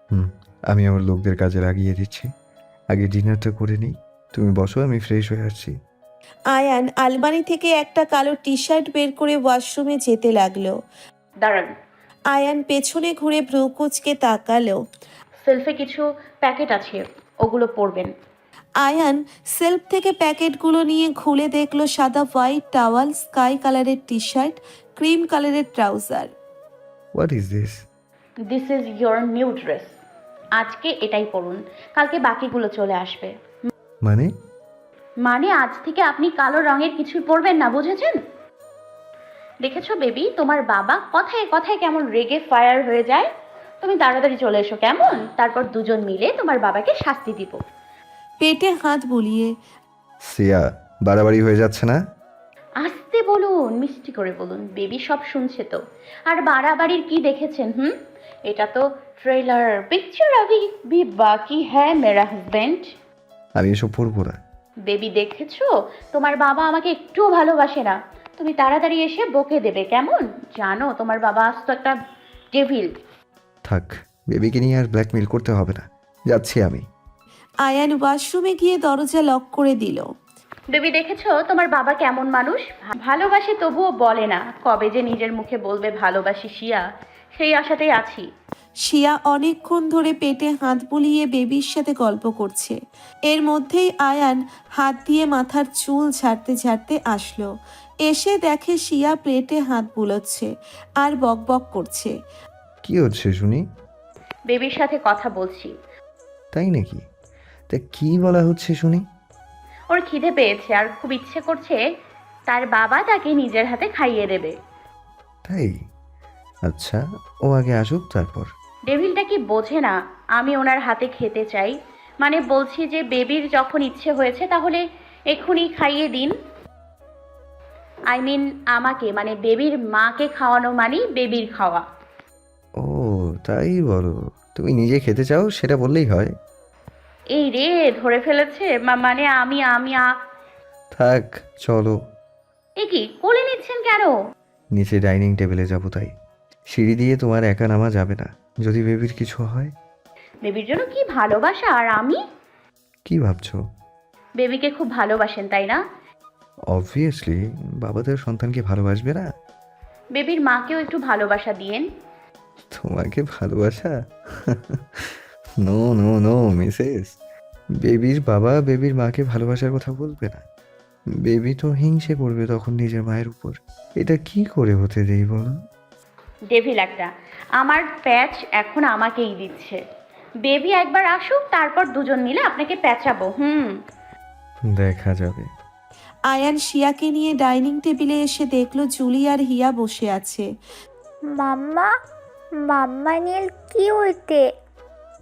হুম, আমি আমার লোকদের কাজে লাগিয়ে দিচ্ছি। আগে ডিনারটা করে নিই। তুমি বসো, আমি ফ্রেশ হয়ে আসছি। আয়ান আলমারি থেকে একটা কালো টি শার্ট বের করে ওয়াশরুমে যেতে লাগলো। দাঁড়ান, আয়ান পেছনে ঘুরে ভ্রু কুঁচকে তাকালো। সেলফে কিছু প্যাকেট আছে, ওগুলো পরবেন। আয়ান সেলফ থেকে প্যাকেটগুলো নিয়ে খুলে দেখলো সাদা হোয়াইট টাওয়াল, স্কাই কালারের টি শার্ট, ক্রিম কালারের trouser. What is this? This is your new dress. আজকে এটাই পরুন, কালকে বাকিগুলো চলে আসবে। মানে? মানে আজ থেকে আপনি কালো রঙের কিছুই পরবেন না, বুঝেছেন? দেখেছো বেবি, তোমার বাবা কথায় কথায় কেমন রেগে ফায়ার হয়ে যায়। তুমি তাড়াতাড়ি চলে এসো কেমন, তারপর দুজন মিলে তোমার বাবাকে শাস্তি দিব। পেটে হাত বুলিয়ে। সিয়া, বাড়াবাড়ি হয়ে যাচ্ছে না? আস্তে বলুন, মিষ্টি করে বলুন, বেবি সব শুনছে তো। আর বাড়াবাড়ির কি দেখেছেন? এটা তো ট্রেলার, পিকচার अभी भी বাকি হ্যায় মেরা হাজবেন্ড। আমি এসব পড়বো না। বেবি দেখেছো, তোমার বাবা আমাকে একটুও ভালোবাসে না। তুমি তাড়াতাড়ি এসে বকে দেবে কেমন, জানো তোমার বাবা আজ তো একটা ডেভিল। থাক, বেবিকে নিয়ে আর ব্ল্যাকমেল করতে হবে না। যাচ্ছি আমি। আয়ান ওয়াশরুমে গিয়ে দরজা লক করে দিল। বেবি দেখেছো তোমার বাবা কেমন মানুষ, ভালোবাসে তবুও বলে না। কবে যে নিজের মুখে বলবে ভালোবাসি শিয়া, সেই আশাতেই আছি। শিয়া অনেকক্ষণ ধরে পেটে হাত বুলিয়ে বেবির সাথে গল্প করছে। এর মধ্যেই আয়ান হাত দিয়ে মাথার চুল ঝাড়তে ঝাড়তে আসলো। এসে দেখে শিয়া প্লেটে হাত বুলোচ্ছে আর বকবক করছে। কি হচ্ছে শুনি? বেবির সাথে কথা বলছি। তাই নাকি? তা কি বলা হচ্ছে শুনি? ওর খিদে পেয়েছে আর খুব ইচ্ছে করছে তার বাবা তাকে নিজের হাতে খাইয়ে দেবে। তাই? আচ্ছা, ও আগে আসুক তারপর। ডেভিলটা কি বোঝে না আমি ওনার হাতে খেতে চাই? মানে বলছি যে বেবির যখন ইচ্ছে হয়েছে তাহলে এক্ষুনি খাইয়ে দিন। আই মিন আমাকে, মানে বেবির মাকে খাওয়ানো মানে বেবির খাওয়া। ও, তাই বলো? তুমি নিজে খেতে চাও সেটা বললেই হয়। এই রে, ধরে ফেলেছে। মানে থাক, চলো। এ কি কোলে নিচ্ছেন কেন? নিচে ডাইনিং টেবিলে যাবো তাই। সিঁড়ি দিয়ে তোমার একা নামা যাবে না। যদি বেবির কিছু হয়? বেবির জন্য কি ভালোবাসা, আর আমি? কি ভাবছো? বেবিকে খুব ভালোবাসেন তাই না? অবভিয়াসলি। বাবাদের সন্তানকে ভালোবাসবে না? বেবির মাকেও একটু ভালোবাসা দিয়েন। তোমাকে ভালোবাসা? No no no Mrs. বেবির বাবা বেবির মাকে ভালোবাসার কথা বলবে না। বেবি তো হিংসে করবে তখন নিজের মায়ের উপর। এটা কি করে হতে দেই বলো? ডেভিল একটা, আমার প্যাচ এখন আমাকেই দিচ্ছে। বেবি একবার আসুক, তারপর দুজন মিলে আপনাকে প্যাচাবো। দেখা যাবে। আয়ান শিয়াকে নিয়ে ডাইনিং টেবিলে এসে দেখলো জুলি আর হিয়া বসে আছে। মাম্মা, মাম্মা নীল কি হইতে?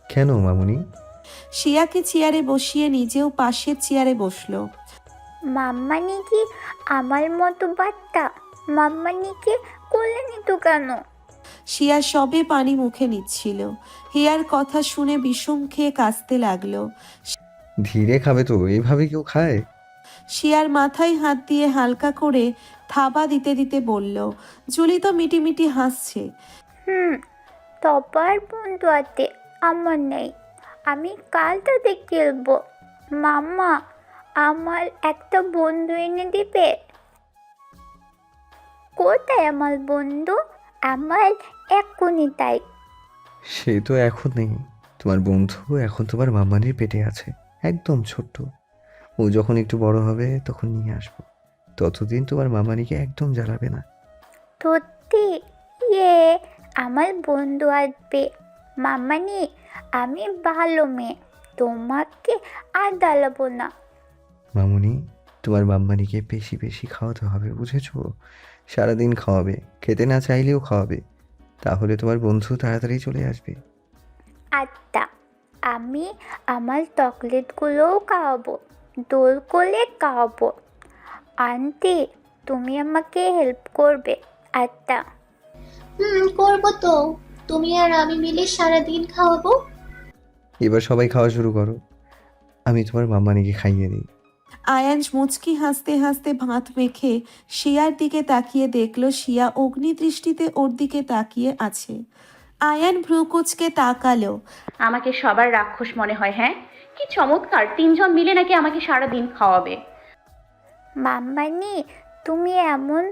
কেন মামুনি? শিয়াকে চেয়ারে বসিয়ে নিজেও পাশের চেয়ারে বসলো। মাম্মা নি কি আমার মতো বাচ্চা? মাম্মা নিকে কোলে নিত কেন? শিয়া সবে পানি মুখে নিচ্ছিল। হিয়ার কথা শুনে বিষম খেয়ে কাঁদতে লাগলো। ধীরে খাবে তো, এভাবে কেউ খায়? শিয়ার মাথায় হাত দিয়ে হালকা করে থাবা দিতে দিতে বলল। জুলি তো মিটিমিটি হাসছে। হুম, তবার বন্ধু আছে, আমার নেই। আমি কালটাতে খেলবো। মাম্মা, আমার একটা বন্ধু এনে দিবে? কোথায় আমার বন্ধু? আমার এক্ষুনি তাই। সে তো এখন নেই। তোমার বন্ধু এখন তোমার মামানির পেটে আছে, একদম ছোট্ট। ও যখন একটু বড় হবে তখন নিয়ে আসবো। ততদিন তোমার মামানিকে একদম জ্বালাবে না। সত্যি? ইয়ে, আমার বন্ধু আসবে। মামানি, আমি ভালো মেয়ে, তোমাকে আর জ্বালাবো না। মামুনি, তোমার মাম্মানিকে বেশি বেশি খাওয়াতে হবে, বুঝেছো? সারাদিন খাওয়াবে, খেতে না চাইলেও খাওয়াবে। তাহলে তোমার বন্ধু তাড়াতাড়ি চলে আসবে। আচ্ছা, আমি আমার চকলেটগুলোও খাওয়াবো, দোল করে খাওয়াবো। আন্টি, তুমি আমাকে হেল্প করবে? আচ্ছা। করবো তো। তুমি আর আমি মিলে সারাদিন খাওয়াবো। এবার সবাই খাওয়া শুরু করো। আমি তোমার মাম্মানিকে খাইয়ে দিই। আয়ান মুচকি হাসতে হাসতে ভাত মেখে শিয়ার দিকে তাকিয়ে দেখলো শিয়া অগ্নিদৃষ্টিতে ওর দিকে তাকিয়ে আছে। আয়ান ভ্রুকুচকে তাকালো। আমাকে সবার রাক্ষস মনে হয়, হ্যাঁ? কি চমৎকার, তিনজন মিলে নাকি আমাকে সারা দিন খাওয়াবে। মাম্মানি তুমি এমন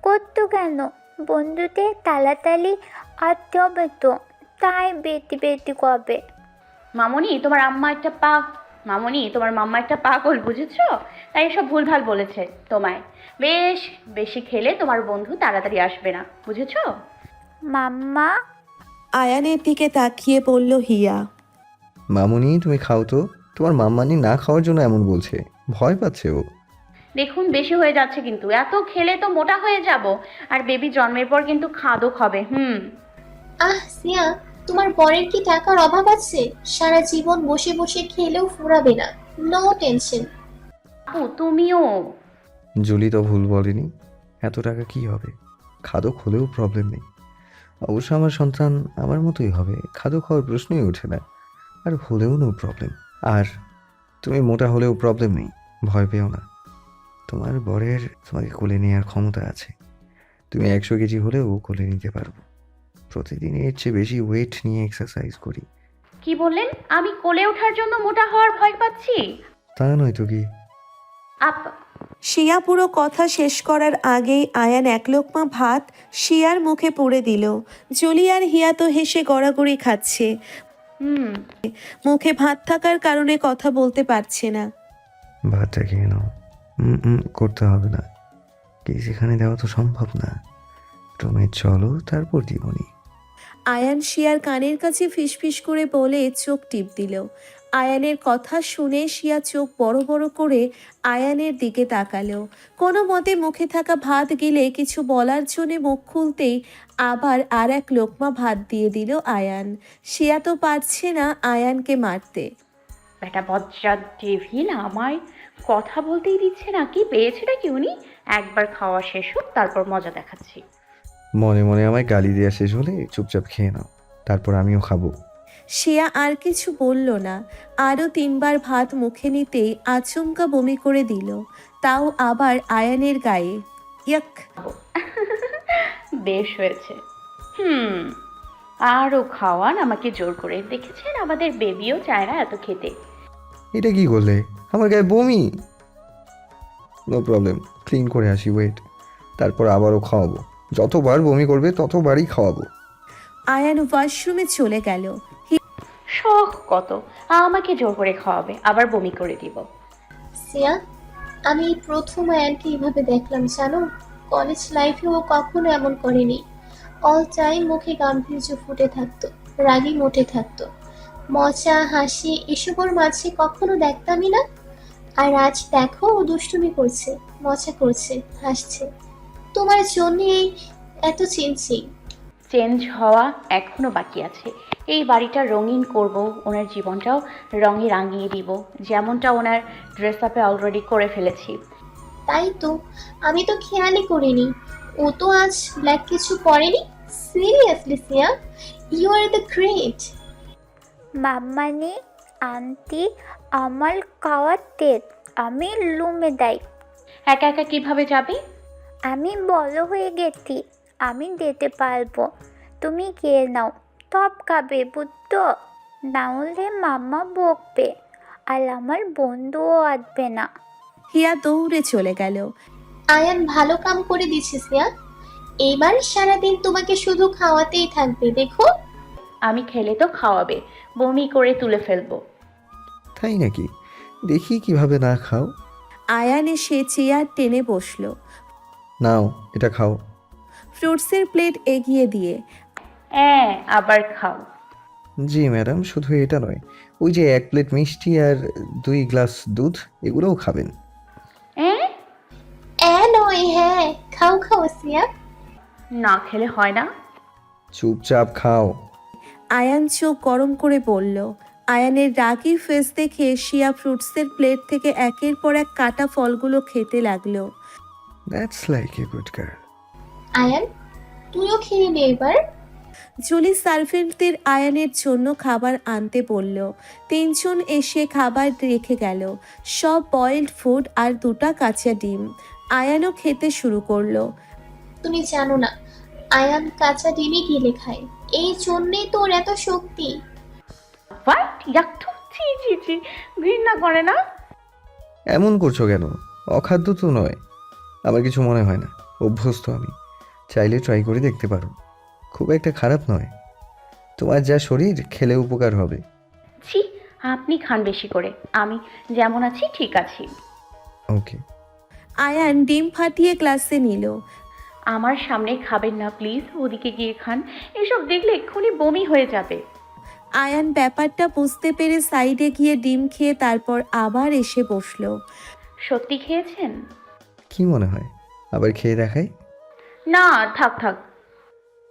করতো কেন? বন্ধুদের তাড়াতাড়ি আনতে হবে তো, তাই বেটি বেটি কবে। মামনি তোমার মাম্মা একটা পাগল, বুঝেছো? তাই এসব ভুলভাল বলেছে তোমায়। বেশ বেশি খেলে তোমার বন্ধু তাড়াতাড়ি আসবে না, বুঝেছো? মাম্মা আয়ানের দিকে তাকিয়ে বলল হিয়া। মামুনি তুমি খাও তো, তোমার মাম্মানি না খাওয়ার জন্য এমন বলছে, ভয় পাচ্ছে ও। দেখুন বেশি হয়ে যাচ্ছে কিন্তু, এত খেলে তো মোটা হয়ে যাব। আর বেবি জন্মের পর কিন্তু খাদক হবে। আহ সিয়া, তোমার বরের কি টাকার অভাব আছে? সারা জীবন বসে বসে খেলেও ফুরাবে না। No tension. আপু তুমিও। জুলি তো ভুল বলেনি, এত টাকা কি হবে, খাদক হলেও প্রবলেম নেই। অবশ্য আমার সন্তান আমার মতোই হবে, খাদক হওয়ার প্রশ্নই ওঠে না, আর হলেও নো প্রবলেম। আর তুমি মোটা হলেও প্রবলেম নেই, ভয় পেও না। তোমার বরের তোমাকে কোলে নেওয়ার ক্ষমতা আছে, তুমি 100 কেজি হলেও কোলে নিতে পারবো। প্রতিদিন এর চেয়ে বেশি ওয়েট নিয়ে এক্সারসাইজ করি। কি বললেন? আমি কোলে ওঠার জন্য মোটা হওয়ার ভয় পাচ্ছি? তা নয় তো কি। আপ শিয়া পুরো কথা শেষ করার আগেই আয়ান এক লোকমা ভাত শিয়ার মুখে পুরে দিল। জুলি আর হিয়া তো হেসে গড়াগড়ি খাচ্ছে, মুখে ভাত থাকার কারণে কথা বলতে পারছে না। ভাতটা খেয়ে নাও। করতে হবে না, কি সেখানে দেওয়া তো সম্ভব না। রুমে চলো, তারপর দিবনি। আয়ান শিয়ার কানের কাছে ফিসফিস করে বলে চোখ টিপ দিল। আয়ানের কথা শুনে শিয়া চোখ বড় বড় করে আয়ানের দিকে তাকালো। কোনো মতে মুখে থাকা ভাত গিলে কিছু বলার জন্য মুখ খুলতেই আবার আর এক লোকমা ভাত দিয়ে দিল আয়ান। শিয়া তো পারছে না আয়ানকে মারতে। বেটা বজ্জাত ডেভিল, আমায় কথা বলতেই দিচ্ছে না। কি পেয়েছেটা কি উনি? একবার খাওয়া শেষ হোক, তারপর মজা দেখাচ্ছি। মনে মনে আমায় গালি দেওয়া শেষ হলে চুপচাপ খেয়ে নাও, তারপর আমিও খাবো। শিয়া আর কিছু বলল না। আরও 3বার ভাত মুখে নিতেই আচমকা বমি করে দিল, তাও আবার আয়ানের গায়ে। ইয়াক! বেশ হয়েছে। আরও খাওয়ান আমাকে জোর করে। দেখেছেন, আমাদের বেবিও চায় না এত খেতে। এটা কি করলে? আমার গায়ে বমি। নো প্রবলেম, ক্লিন করে আসি, ওয়েট, তারপর আবারও খাওয়াবো। যতবার বমি করবে ততবারই খাওয়াবো। আয়ান ওয়াশরুমে চলে গেল। শখ কত, আমাকে জোর করে খাওয়াবে, আবার বমি করে দিব। সিয়া, আমি এই প্রথম আয়ানকে এইভাবে দেখলাম জানো। কলেজ লাইফে ও কখনো এমন করেনি। অল টাইম মুখে গাম্ভীর্য ফুটে থাকতো, রাগী মোটে থাকতো। মজা হাসি এসব ওর মাঝে কখনো দেখতামই না। আর আজ দেখো ও দুষ্টুমি করছে, মজা করছে, হাসছে। তোমার জন্যই এত চিনছি। চেঞ্জ হওয়া এখনো বাকি আছে। এই বাড়িটা রঙিন করব, ওনার জীবনটাও রঙে রাঙিয়ে দিব, যেমনটা ওনার ড্রেস আপে অলরেডি করে ফেলেছি। তাই তো, আমি তো খেয়ালই করিনি। ও তো আজ ব্ল্যাক কিছু পরেনি। Seriously Siya, you are the great. Mammani aunty আমার খাওয়াতে, আমি রুমে দেয়। একা একা কিভাবে যাবে? আমি বড় হয়ে গেছি, আমি যেতে পারবো। তুমি খেয়ে নাও, টপ খাবে বুঝতো, না হলে মাম্মা বকবে, আর আমার বন্ধুও আসবে না। হিয়া দৌড়ে চলে গেল। আয়ান ভালো কাম করে দিচ্ছে সিয়া। এইবার সারাদিন তোমাকে শুধু খাওয়াতেই থাকবে দেখো। আমি খেলে তো খাওয়াবে, বমি করে তুলে ফেলবো। তাই নাকি? দেখি কিভাবে না খাও। আয়ান এসে চেয়ার টেনে বসলো, নাও এটা খাও। ফ্রুটসের প্লেট এগিয়ে দিয়ে। হ্যাঁ, আবার খাও। জি ম্যাডাম, শুধু এটা নয়, ওই যে 1 প্লেট মিষ্টি আর 2 গ্লাস দুধ, এগুলোও খাবেন। হ্যাঁ, নয়, হ্যাঁ খাও খাও সিয়া। না খেলে হয় না। চুপচাপ খাও। আয়ান চোখ গরম করে বলল। আয়ানের রাগী ফেস দেখে শিয়া ফ্রুটসের প্লেট থেকে একের পর এক কাটা ফলগুলো খেতে লাগলো। That's like a good girl. Ayaan, তুইও খেয়ে নে এবার। জুলি সার্ভেন্টদের আয়ানের জন্য খাবার আনতে বলল। 3জন এসে খাবার রেখে গেল, সব বয়েলড ফুড আর 2টা কাঁচা ডিম। আয়ানও খেতে শুরু করলো। তুমি জানো না, আয়ান কাঁচা ডিমই গিলে খায়, এই জন্যেই তোর এত শক্তি। হোয়াট ইয়াকটু ছি ছি ছি, ঘৃণা করে না? এমন করছো কেন? অখাদ্য তো নয়। আমার কিছু মনে হয় না, অভ্যস্ত আমি। চাইলে ট্রাই করে দেখতে পারো, খুব একটা খারাপ নয়। তোমার যা শরীর, খেলে উপকার হবে। ছি, আপনি খান বেশি করে, আমি যেমন আছি ঠিক আছি। ওকে। আয়ান ডিম ফাটিয়ে ক্লাসে নিল। আমার সামনে খাবেন না প্লিজ, ওদিকে গিয়ে খান। এসব দেখলে এক্ষুনি বমি হয়ে যাবে। আয়ান ব্যাপারটা বুঝতে পেরে সাইডে গিয়ে ডিম খেয়ে তারপর আবার এসে বসলো। সত্যি খেয়েছেন? কি মনে হয় আবার খেয়ে দেখাই? না থাক থাক।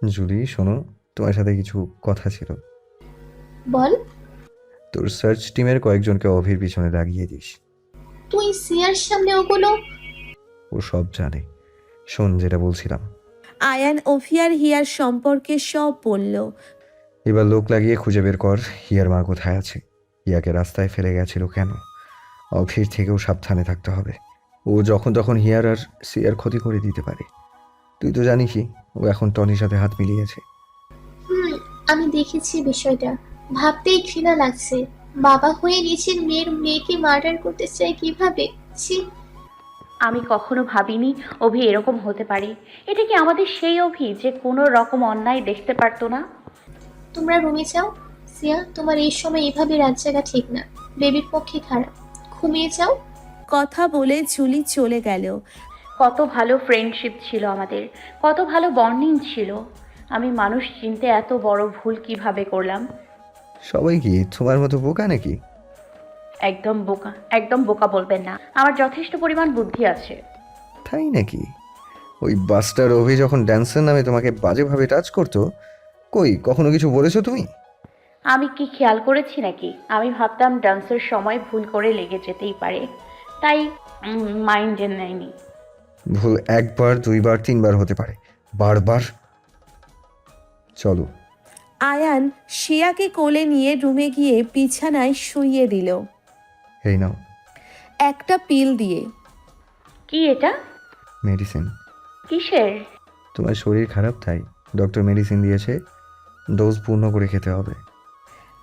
জুলি শোনো, তোমার সাথে কিছু কথা ছিল। বল। তোর সার্চ টিমের কয়েকজনকে অভির পিছনে লাগিয়ে দিস। তুই সিয়ার সামনে ওগুলো? ও সব জানে। শোন যেটা বলছিলাম, আয়ান অফিয়ার হিয়ার সম্পর্কে সব বলল। এবার লোক লাগিয়ে খুঁজে বের কর হিয়ার মা কোথায় আছে, হিয়াকে রাস্তায় ফেলে গেছিল কেন। অভির থেকেও সাবধানে থাকতে হবে। ও যখন তখন হিয়ার আর সিয়ার ক্ষতি করে দিতে পারে। তুই তো জানিসই ও এখন টনির সাথে হাত মিলিয়েছে। আমি দেখেছি বিষয়টা, ভাবতেই ঘৃণা লাগছে। বাবা হয়ে নিজের মেয়েকে মার্ডার করতে চাই কিভাবে? ছি। আমি কখনো ভাবিনি অভি এরকম হতে পারে। এটা কি আমাদের সেই অভি যে কোনো রকম অন্যায় দেখতে পারতো না? তোমরা রুমে যাও। সিয়া, তোমার এই সময় এভাবে রাত জাগা ঠিক না, বেবির পক্ষে খারাপ। ঘুমিয়ে যাও। কথা বলে জুলি চলে গেল। কত ভালো ফ্রেন্ডশিপ ছিল আমাদের, কত ভালো বন্ডিং ছিল। আমি মানুষ চিনতে এত বড় ভুল কিভাবে করলাম? সবাই কি তোমার মতো বোকা নাকি? একদম বোকা, একদম বোকা বলবেন না। আমার যথেষ্ট পরিমাণ বুদ্ধি আছে। তাই নাকি? ওই বাস্টার অভি যখন ড্যান্সের নামে তোমাকে বাজেভাবে টাচ করতো, কই কখনো কিছু বলেছো তুমি? আমি কি খেয়াল করেছি নাকি? আমি ভাবতাম ডান্সের সময় ভুল করে লেগে যেতেই পারে, তাই মাইন্ডে নেয়নি। ভুল একবার দুইবার তিনবার হতে পারে, বারবার? চলো। আয়ান শিয়াকে কোলে নিয়ে রুমে গিয়ে বিছানায় শুইয়ে দিল এই নাও একটা পিল দিয়ে। কি এটা? মেডিসিন। কিসের? তোমার শরীর খারাপ তাই ডক্টর মেডিসিন দিয়েছে, ডোজ পূর্ণ করে খেতে হবে।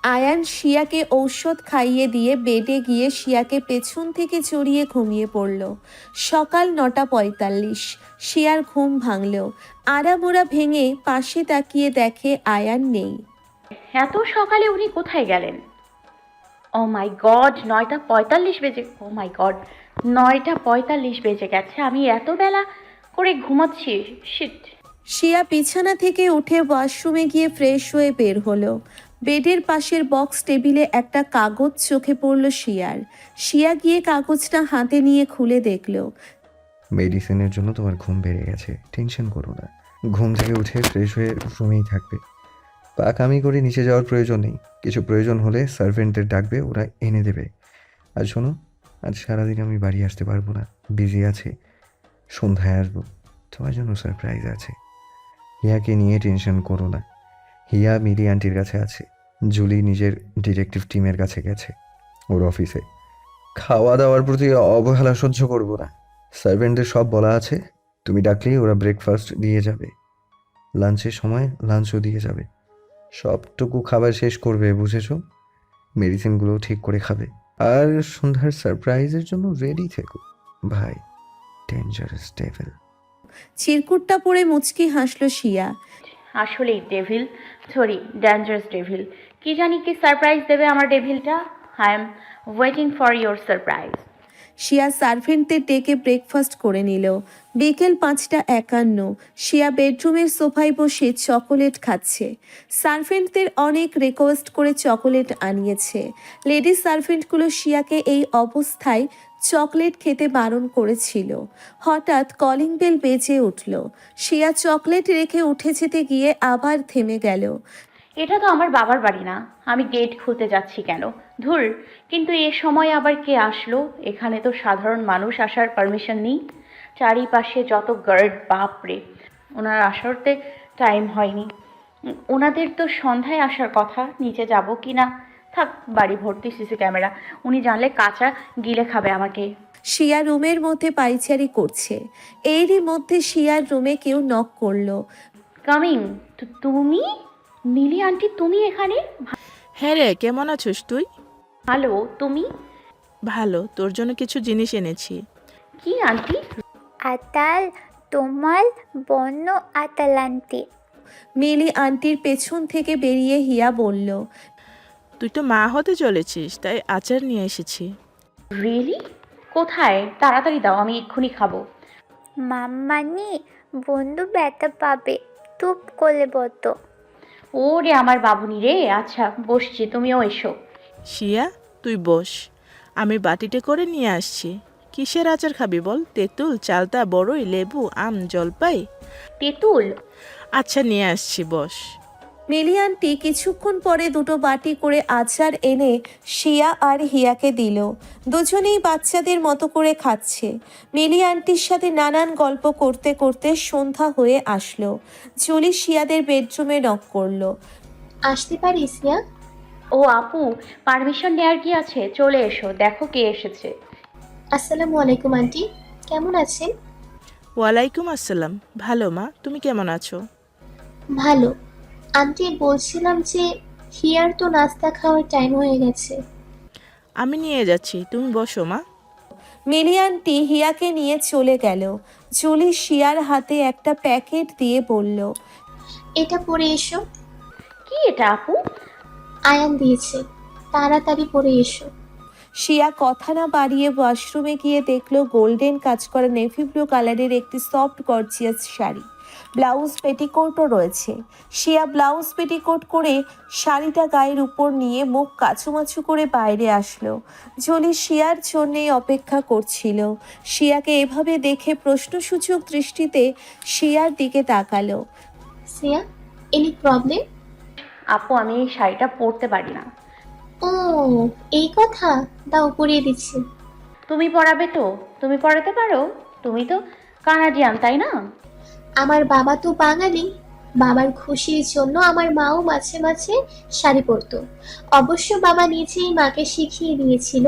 আয়ান শিয়াকে ঔষধ খাইয়ে দিয়ে বেডে গিয়ে শিয়াকে পেছন থেকে জড়িয়ে ঘুমিয়ে পড়ল। সকাল 9:45। শিয়ার ঘুম ভাঙল। আড়ামোড়া ভেঙে পাশে তাকিয়ে দেখে আয়ান নেই। এত সকালে উনি কোথায় গেলেন? ও মাই গড, 9:45 বেজে, ও মাই গড, 9:45 বেজে গেছে। আমি এত বেলা করে ঘুমাচ্ছি, শিট। শিয়া বিছানা থেকে উঠে ওয়াশরুমে গিয়ে ফ্রেশ হয়ে বের হলো। বেডের পাশের বক্স টেবিলে একটা কাগজ চোখে পড়ল শিয়ার। শিয়া গিয়ে কাগজটা হাতে নিয়ে খুলে দেখল। মেডিসিনের জন্য তোমার ঘুম বেড়ে গেছে, টেনশন করো না। ঘুম থেকে উঠে ফ্রেশ হয়ে রুমেই থাকবে। পাকামি করে নিচে যাওয়ার প্রয়োজন নেই। কিছু প্রয়োজন হলে সার্ভেন্টদের ডাকবে, ওরা এনে দেবে। আর শোনো, আজ সারাদিন আমি বাড়ি আসতে পারবো না, বিজি আছে। সন্ধ্যায় আসবো, তোমার জন্য সারপ্রাইজ আছে। হিয়াকে নিয়ে টেনশন করো না। হিয়া মিরি আন্টির কাছে আছে, জুলি নিজের ডিটেকটিভ টিমের কাছে গেছে ওর অফিসে। খাওয়া দাওয়ার প্রতি অবহেলা সহ্য করবো না। সার্ভেন্টদের সব বলা আছে, তুমি ডাকলেই ওরা ব্রেকফাস্ট দিয়ে যাবে, লাঞ্চের সময় লাঞ্চও দিয়ে যাবে। সবটুকু খাবার শেষ করবে, বুঝেছো? মেডিসিনগুলো ঠিক করে খাবে। আর সন্ধ্যার সারপ্রাইজের জন্য রেডি থেকো ভাই, ডেঞ্জারাস ডেভিল। চিরকুটটা পরে মুচকি হাসল শিয়া। আসলেই ডেভিল, সরি ডেঞ্জারাস ডেভিল। কি জানি কি সারপ্রাইজ দেবে আমার ডেভিলটা। I am waiting for your surprise. Siya সার্ভেন্টদের ডেকে ব্রেকফাস্ট করে নিল। বিকেল 5:51। শিয়া বেডরুমের সোফায় বসে চকোলেট খাচ্ছে। সার্ভেন্টদের অনেক রিকোয়েস্ট করে চকোলেট আনিয়েছে। লেডি সার্ভেন্টগুলো শিয়াকে এই অবস্থায় চকলেট খেতে বারণ করেছিল। হঠাৎ কলিং বেল বেজে উঠল। শিয়া চকলেট রেখে উঠে যেতে গিয়ে আবার থেমে গেল। এটা তো আমার বাবার বাড়ি না, আমি গেট খুলতে যাচ্ছি কেন? ধুর, কিন্তু এ সময় আবার কে আসলো? এখানে তো সাধারণ মানুষ আসার পারমিশন নেই। চারিপাশে যত গার্ড, বাপরে। ওনার আসারতে টাইম হয়নি। ওনাদের তো সন্ধ্যায় আসার কথা। নিচে যাব কি না? থাক, বাড়ি ভর্তি সিসি ক্যামেরা। উনি জানলে কাঁচা গিলে খাবে আমাকে। শিয়া রুমের মধ্যে পায়চারি করছে। এরই মধ্যে শিয়ার রুমে কেউ নক করলো। কামিং। তুমি নীলি আন্টি, তুমি এখানে? হ্যাঁ রে, কেমন আছিস তুই? ভালো, তুমি? ভালো, তোর জন্য কিছু জিনিস এনেছি। কি আন্টি? আতাল, তোমার বন্য আতাল আন্টি। মিলি আন্টির পেছন থেকে বেরিয়ে হিয়া বলল। তুই তো মা হতে চলেছিস, তাই আচার নিয়ে এসেছি। রিয়েলি? কোথায়? তাড়াতাড়ি দাও, আমি এক্ষুনি খাবো। মাম্মানি, বন্ধু ব্যথা পাবে, চুপ করে বতো। ওরে আমার বাবুনি রে। আচ্ছা বসছি, তুমিও এসো। শিয়া, তুই বস, আমি বাটিতে করে নিয়ে আসছি। কিসের আচার খাবি বল? তেঁতুল, চালতা, বড়ই, লেবু, আম, জলপাই? তেঁতুল? আচ্ছা নিয়ে আসছি, বস। মিলি আন্টি কিছুক্ষণ পরে দুটো বাটি করে আচার এনে শিয়া আর হিয়াকে দিল। দুজনেই বাচ্চাদের মতো করে খাচ্ছে। মিলি আন্টির সাথে নানান গল্প করতে করতে সন্ধ্যা হয়ে আসলো। জুলি শিয়াদের বেডরুমে নক করলো। আসতে পারি সিয়া? ও আপু, পারমিশন নেওয়ার কি আছে? চলে এসো, দেখো কে এসেছে। আসসালামু আলাইকুম আন্টি, কেমন আছেন? ওয়ালাইকুম আসসালাম। ভালো মা, তুমি কেমন আছো? ভালো। আন্টি বলছিলাম যে হিয়ার তো নাস্তা খাওয়ার টাইম হয়ে গেছে। আমি নিয়ে যাচ্ছি, তুমি বসো মা। মিলি আন্টি হিয়াকে নিয়ে চলে গেল। জুলি শিয়ার হাতে একটা প্যাকেট দিয়ে বলল। এটা পরে এসো। কি এটা আপু? আয়ান দিয়েছে, তাড়াতাড়ি পরে এসো। শিয়া কথা না বাড়িয়ে ওয়াশরুমে গিয়ে দেখলো গোল্ডেন কাজ করা নেভি ব্লু কালারের একটি সফট গর্জিয়াস শাড়ি, ব্লাউজ পেটিকোটও রয়েছে। শিয়া ব্লাউজ পেটিকোট করে শাড়িটা গায়ের উপর নিয়ে মুখ কাছুমাছু করে বাইরে আসলো। জলি শিয়ার জন্যেই অপেক্ষা করছিল। শিয়াকে এভাবে দেখে প্রশ্নসূচক দৃষ্টিতে শিয়ার দিকে তাকালো। সিয়া, এনি প্রবলেম? আপু, আমি এই শাড়িটা পরতে পারি না। ও, এই কথা, দাও পরিয়ে দিচ্ছি। তুমি পরাবে তো? তুমি পরাতে পারো? তুমি তো কানাডিয়ান, তাই না? আমার বাবা তো বাঙালি, বাবার খুশির জন্য আমার মাও মাঝে মাঝে শাড়ি পরতো। অবশ্য বাবা নিজেই মাকে শিখিয়ে দিয়েছিল।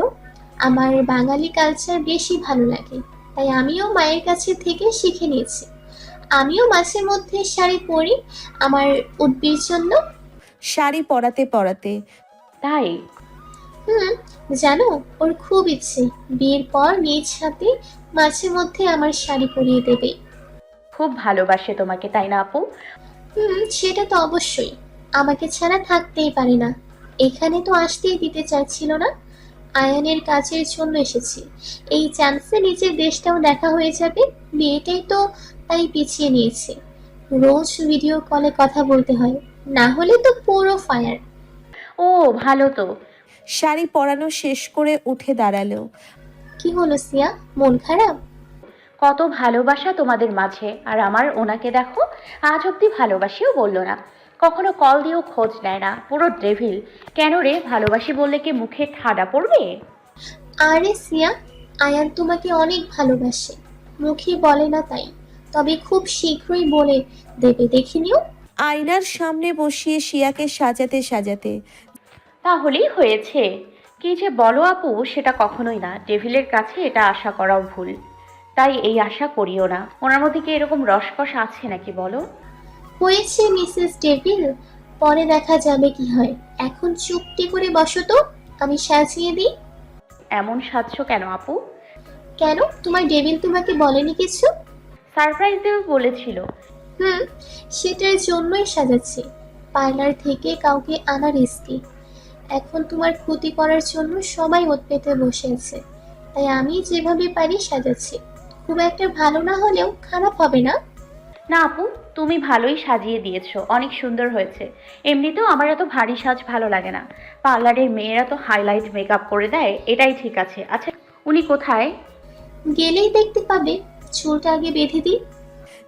আমার বাঙালি কালচার বেশি ভালো লাগে, তাই আমিও মায়ের কাছে থেকে শিখে নিয়েছি। আমিও মাঝে মধ্যে শাড়ি পরি আমার উদ্ভির জন্য। শাড়ি পরাতে পরাতে তাই? হুম, জানো, ওর খুব ইচ্ছে বিয়ের পর নিজ হাতে মাঝে মধ্যে আমার শাড়ি পরিয়ে দেবে। খুব ভালোবাসে তোমাকে, তাই না আপু? সেটা তো অবশ্যই, আমাকে ছাড়া থাকতেই পারে না। এখানে তো আসতেই দিতে চাইছিল না। আয়ানের কাজের জন্য এসেছি, এই চান্সে নিজের দেশটাও দেখা হয়ে যাবে। বিয়েটাই তো তাই পিছিয়ে নিয়েছে। রোজ ভিডিও কলে কথা বলতে হয়, না হলে তো পুরো ফায়ার। ও ভালো তো। শাড়ি পরানো শেষ করে উঠে দাঁড়ালো। কি হলো সিয়া, মন খারাপ? কত ভালোবাসা তোমাদের মাঝে, আর আমার ওনাকে দেখো, আজ অব্দি ভালোবাসিও বললো না, কখনো কল দিয়েও খোঁজ নেয় না, পুরো ডেভিল। কেন রে, ভালোবাসি বললে কি মুখে ঠাডা পড়বে? আরে সিয়া, আয়ান তোমাকে অনেক ভালোবাসে, মুখে বলে না তাই, তবে খুব শীঘ্রই বলে দেবে, দেখে নিও। আয়নার সামনে বসিয়ে শিয়াকে সাজাতে সাজাতে। তাহলেই হয়েছে। কি যে বলো আপু, সেটা কখনোই না। ডেভিলের কাছে এটা আশা করাও ভুল, তাই এই আশা করিও না। ওনার মধ্যে কি এরকম রসকস আছে নাকি বলো? হয়েছে মিসেস ডেভিল, পরে দেখা যাবে কি হয়। এখন চুপটি করে বসো তো, আমি সাজিয়ে দিই। এমন সাজছো কেন আপু? কেন, তোমার ডেভিল তোমাকে বলেনি কিছু? সারপ্রাইজ দেবে বলেছিল। হুম, সেটার জন্যই সাজাচ্ছি। পার্লার থেকে কাউকে আনা রিস্কি। এখন তোমার ক্ষতি করার জন্য সবাই ওত পেতে বসে আছে, তাই আমি যেভাবে পারি সাজাচ্ছি। খুব একটা ভালো না হলেও খারাপ হবে না। না আপু, তুমি ভালোই সাজিয়ে দিয়েছো, অনেক সুন্দর হয়েছে। এমনিতেও আমার এত ভারী সাজ ভালো লাগে না। পার্লারের মেয়েরা তো হাইলাইট মেকআপ করে দেয়, এটাই ঠিক আছে। আচ্ছা, উনি কোথায়? গেলেই দেখতে পাবে, চুলটা আগে বেঁধে দিই।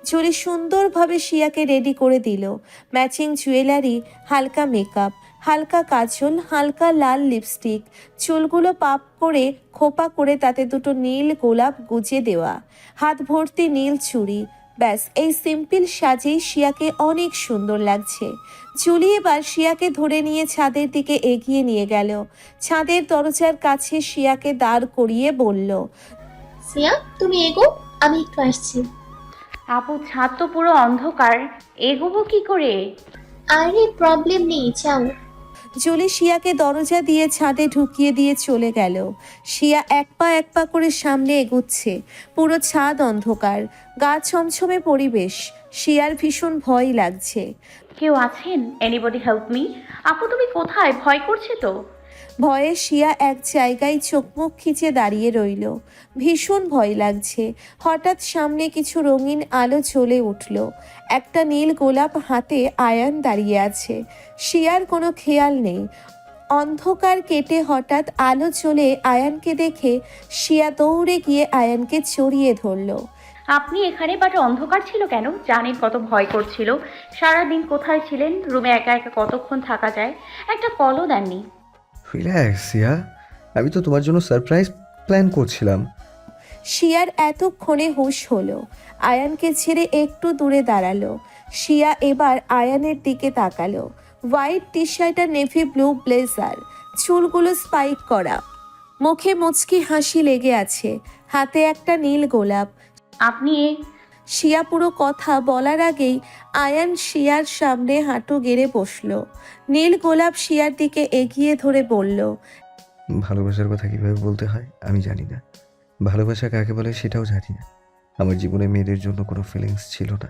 জুলি সুন্দরভাবে শিয়াকে রেডি করে দিল। ম্যাচিং জুয়েলারি, হালকা মেকআপ, হালকা কাজল, হালকা লাল লিপস্টিক, চুলগুলো পাপ করে খোপা করে তাতে দুটো নীল গোলাপ গুজে দেওয়া, হাত ভর্তি নীল চুড়ি। ব্যাস, এই সিম্পল সাজেই শিয়াকে অনেক সুন্দর লাগছে। জুলি এবার শিয়াকে ধরে নিয়ে ছাদের দিকে এগিয়ে নিয়ে গেল। ছাদের দরজার কাছে শিয়াকে দাঁড় করিয়ে বলল। সিয়া, তুমি এগো, আমি একটু আসছি। আপু, ছাদ তো পুরো অন্ধকার, এগোবো কি করে? আরে প্রবলেম নেই, যাও। জুলি শিয়াকে দরজা দিয়ে ছাদে ঢুকিয়ে দিয়ে চলে গেল। শিয়া এক পা করে সামনে এগুচ্ছে। পুরো ছাদ অন্ধকার, গা ছমছমে পরিবেশ। শিয়ার ভীষণ ভয় লাগছে। কেউ আছেন? Anybody help me. আপু, তুমি কোথায়? ভয় করছে তো। ভয়ে শিয়া এক জায়গায় চোখ মুখ খিচে দাঁড়িয়ে রইল। ভীষণ ভয় লাগছে। হঠাৎ সামনে কিছু রঙিন আলো জ্বলে উঠল। একটা নীল গোলাপ হাতে আয়ান দাঁড়িয়ে আছে। শিয়ার কোনো খেয়াল নেই। অন্ধকার কেটে হঠাৎ আলো চলে আয়ানকে দেখে শিয়া দৌড়ে গিয়ে আয়ানকে জড়িয়ে ধরল। আপনি এখানে, বাট অন্ধকার ছিল কেন? জানেন কত ভয় করছিল। সারাদিন কোথায় ছিলেন? রুমে একা একা কতক্ষণ থাকা যায়? একটা কলও দেননি। রিল্যাক্স সিয়া, আমি তো তোমার জন্য সারপ্রাইজ প্ল্যান করছিলাম। শিয়ার এতক্ষণে হুঁশ হলো। আয়ানকে ছেড়ে একটু দূরে দাঁড়ালো। শিয়া এবার আয়ানের দিকে তাকালো। হোয়াইট টি শার্ট আর নেভি ব্লু ব্লেজার, চুলগুলো স্পাইক করা, মুখে মুচকি হাসি লেগে আছে, হাতে একটা নীল গোলাপ। আপনি শিয়া পুরো কথা বলার আগেই আয়ান শিয়ার সামনে হাঁটু গেড়ে বসলো। নীল গোলাপ শিয়ার দিকে এগিয়ে ধরে বলল, ভালোবাসার কথা কিভাবে বলতে হয় আমি জানি না, ভালোবাসা কাকে বলে সেটাও জানি না। আমার জীবনে মেয়েদের জন্য কোনো ফিলিংস ছিল না।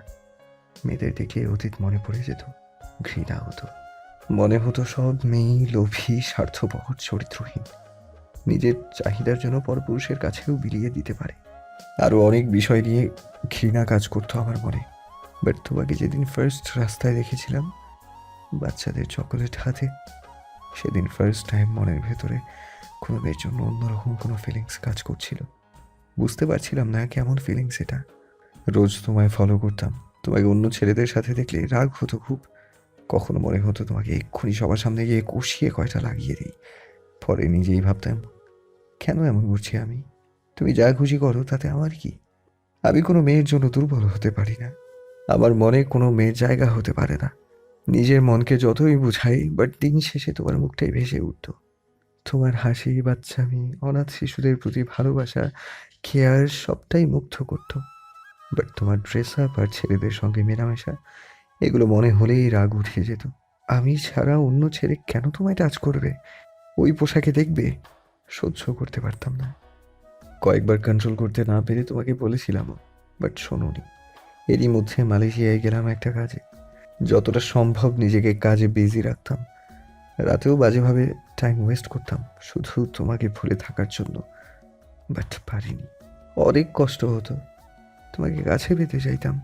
মেয়েদের দেখলে অতীত মনে পড়ে যেত, ঘৃণা হতো। মনে হতো সব মেয়েই লোভী, স্বার্থপর, চরিত্রহীন, নিজের চাহিদার জন্য পরপুরুষের কাছেও বিলিয়ে দিতে পারে। আরও অনেক বিষয় নিয়ে ঘৃণা কাজ করতো আমার মনে। বাট তোমাকে যেদিন ফার্স্ট রাস্তায় দেখেছিলাম বাচ্চাদের চকোলেট হাতে, সেদিন ফার্স্ট টাইম মনের ভেতরে কোনো মেয়ের জন্য অন্যরকম কোনো ফিলিংস কাজ করছিল। বুঝতে পারছিলাম না কেমন ফিলিংস এটা। রোজ তোমায় ফলো করতাম, তোমাকে অন্য ছেলেদের সাথে দেখলে রাগ হতো খুব। কখনো মনে হতো তোমাকে এক্ষুনি সবার সামনে গিয়ে কষিয়ে কয়টা লাগিয়ে দিই। পরে নিজেই ভাবতাম, কেন এমন করছি আমি? তুমি যা খুশি করো তাতে আমার কি? আমি কোনো মেয়ের জন্য দুর্বল হতে পারি না। আমার মনে কোনো মেয়ের জায়গা হতে পারে না। নিজের মনকে যতই বুঝাই, বাট দিন শেষে তোমার মুখটাই ভেসে উঠত। তোমার হাসি, বাচ্চামি, অনাথ শিশুদের প্রতি ভালোবাসা, কেয়ার সবটাই মুগ্ধ করত। বাট তোমার ড্রেস আপ আর ছেলেদের সঙ্গে মেলামেশা, এগুলো মনে হলেই রাগ উঠে যেত। আমি ছাড়া অন্য ছেলে কেন তোমায় টাচ করবে, ওই পোশাকে দেখবে? সহ্য করতে পারতাম না। কয়েকবার কন্ট্রোল করতে না পেরে তোমাকে বলেছিলাম, বাট শোনোনি। এরই মধ্যে মালয়েশিয়ায় গেলাম একটা কাজে। যতটা সম্ভব নিজেকে কাজে বিজি রাখতাম। রাতেও বাজেভাবে টাইম ওয়েস্ট করতাম শুধু তোমাকে ভুলে থাকার জন্য। বাট পারিনি, অনেক কষ্ট হতো। তোমাকে কাছে পেতে চাইতাম,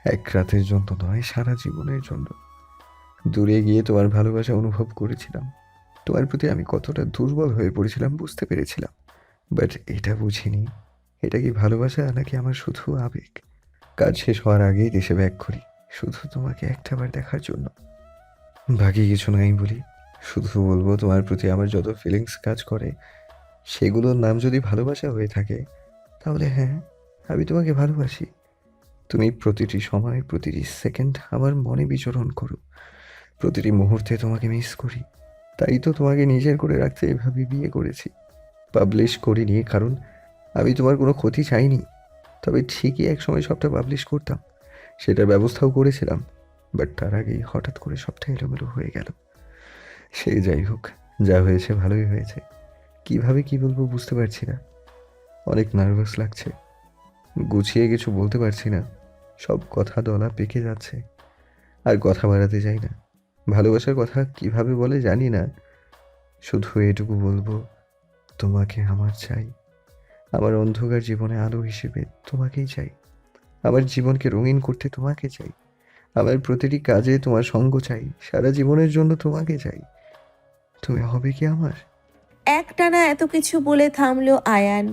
এক রাতের জন্য নয়, সারা জীবনের জন্য। দূরে গিয়ে তোমার ভালোবাসা অনুভব করেছিলাম। তোমার প্রতি আমি কতটা দুর্বল হয়ে পড়েছিলাম বুঝতে পেরেছিলাম। বাট এটা বুঝিনি, এটা কি ভালোবাসা নাকি আমার শুধু আবেগ। কাজ শেষ হওয়ার আগেই দেশে ব্যাক করি, শুধু তোমাকে একটাবার দেখার জন্য। বাকি কিছু নাই বলি, শুধু বলবো তোমার প্রতি আমার যত ফিলিংস কাজ করে সেগুলোর নাম যদি ভালোবাসা হয়ে থাকে, তাহলে হ্যাঁ, আমি তোমাকে ভালোবাসি। তুমি প্রতিটি সময়, প্রতিটি সেকেন্ড আমার মনে বিচরণ করো। প্রতিটি মুহূর্তে তোমাকে মিস করি। তাই তো তোমাকে নিজের করে রাখতে এভাবে বিয়ে করেছি। পাবলিশ করিনি কারণ আমি তোমার কোনো ক্ষতি চাইনি। তবে ঠিকই একসময় সবটা পাবলিশ করতাম, সেটার ব্যবস্থাও করেছিলাম। বাট তার আগেই হঠাৎ করে সবটা এলোমেলো হয়ে গেল। সে যাই হোক, যা হয়েছে ভালোই হয়েছে। কিভাবে কি বলবো বুঝতে পারছি না, অনেক নার্ভাস লাগছে। গুছিয়ে কিছু বলতে পারছি না, সব কথা দলা পেকে যাচ্ছে। আর কথা বাড়াতে চাই না। ভালোবাসার কথা কিভাবে বলে জানি না, শুধু এটুকু বলবো, তোমাকে আমার চাই। আমার অন্ধকার জীবনে আলো হিসেবে তোমাকেই চাই। আমার জীবনকে রঙিন করতে তোমাকে চাই। আমার প্রতিটি কাজে তোমার সঙ্গ চাই। সারা জীবনের জন্য তোমাকে চাই। তুমি হবে কি আমার? একটানা এত কিছু বলে থামলো আয়ান।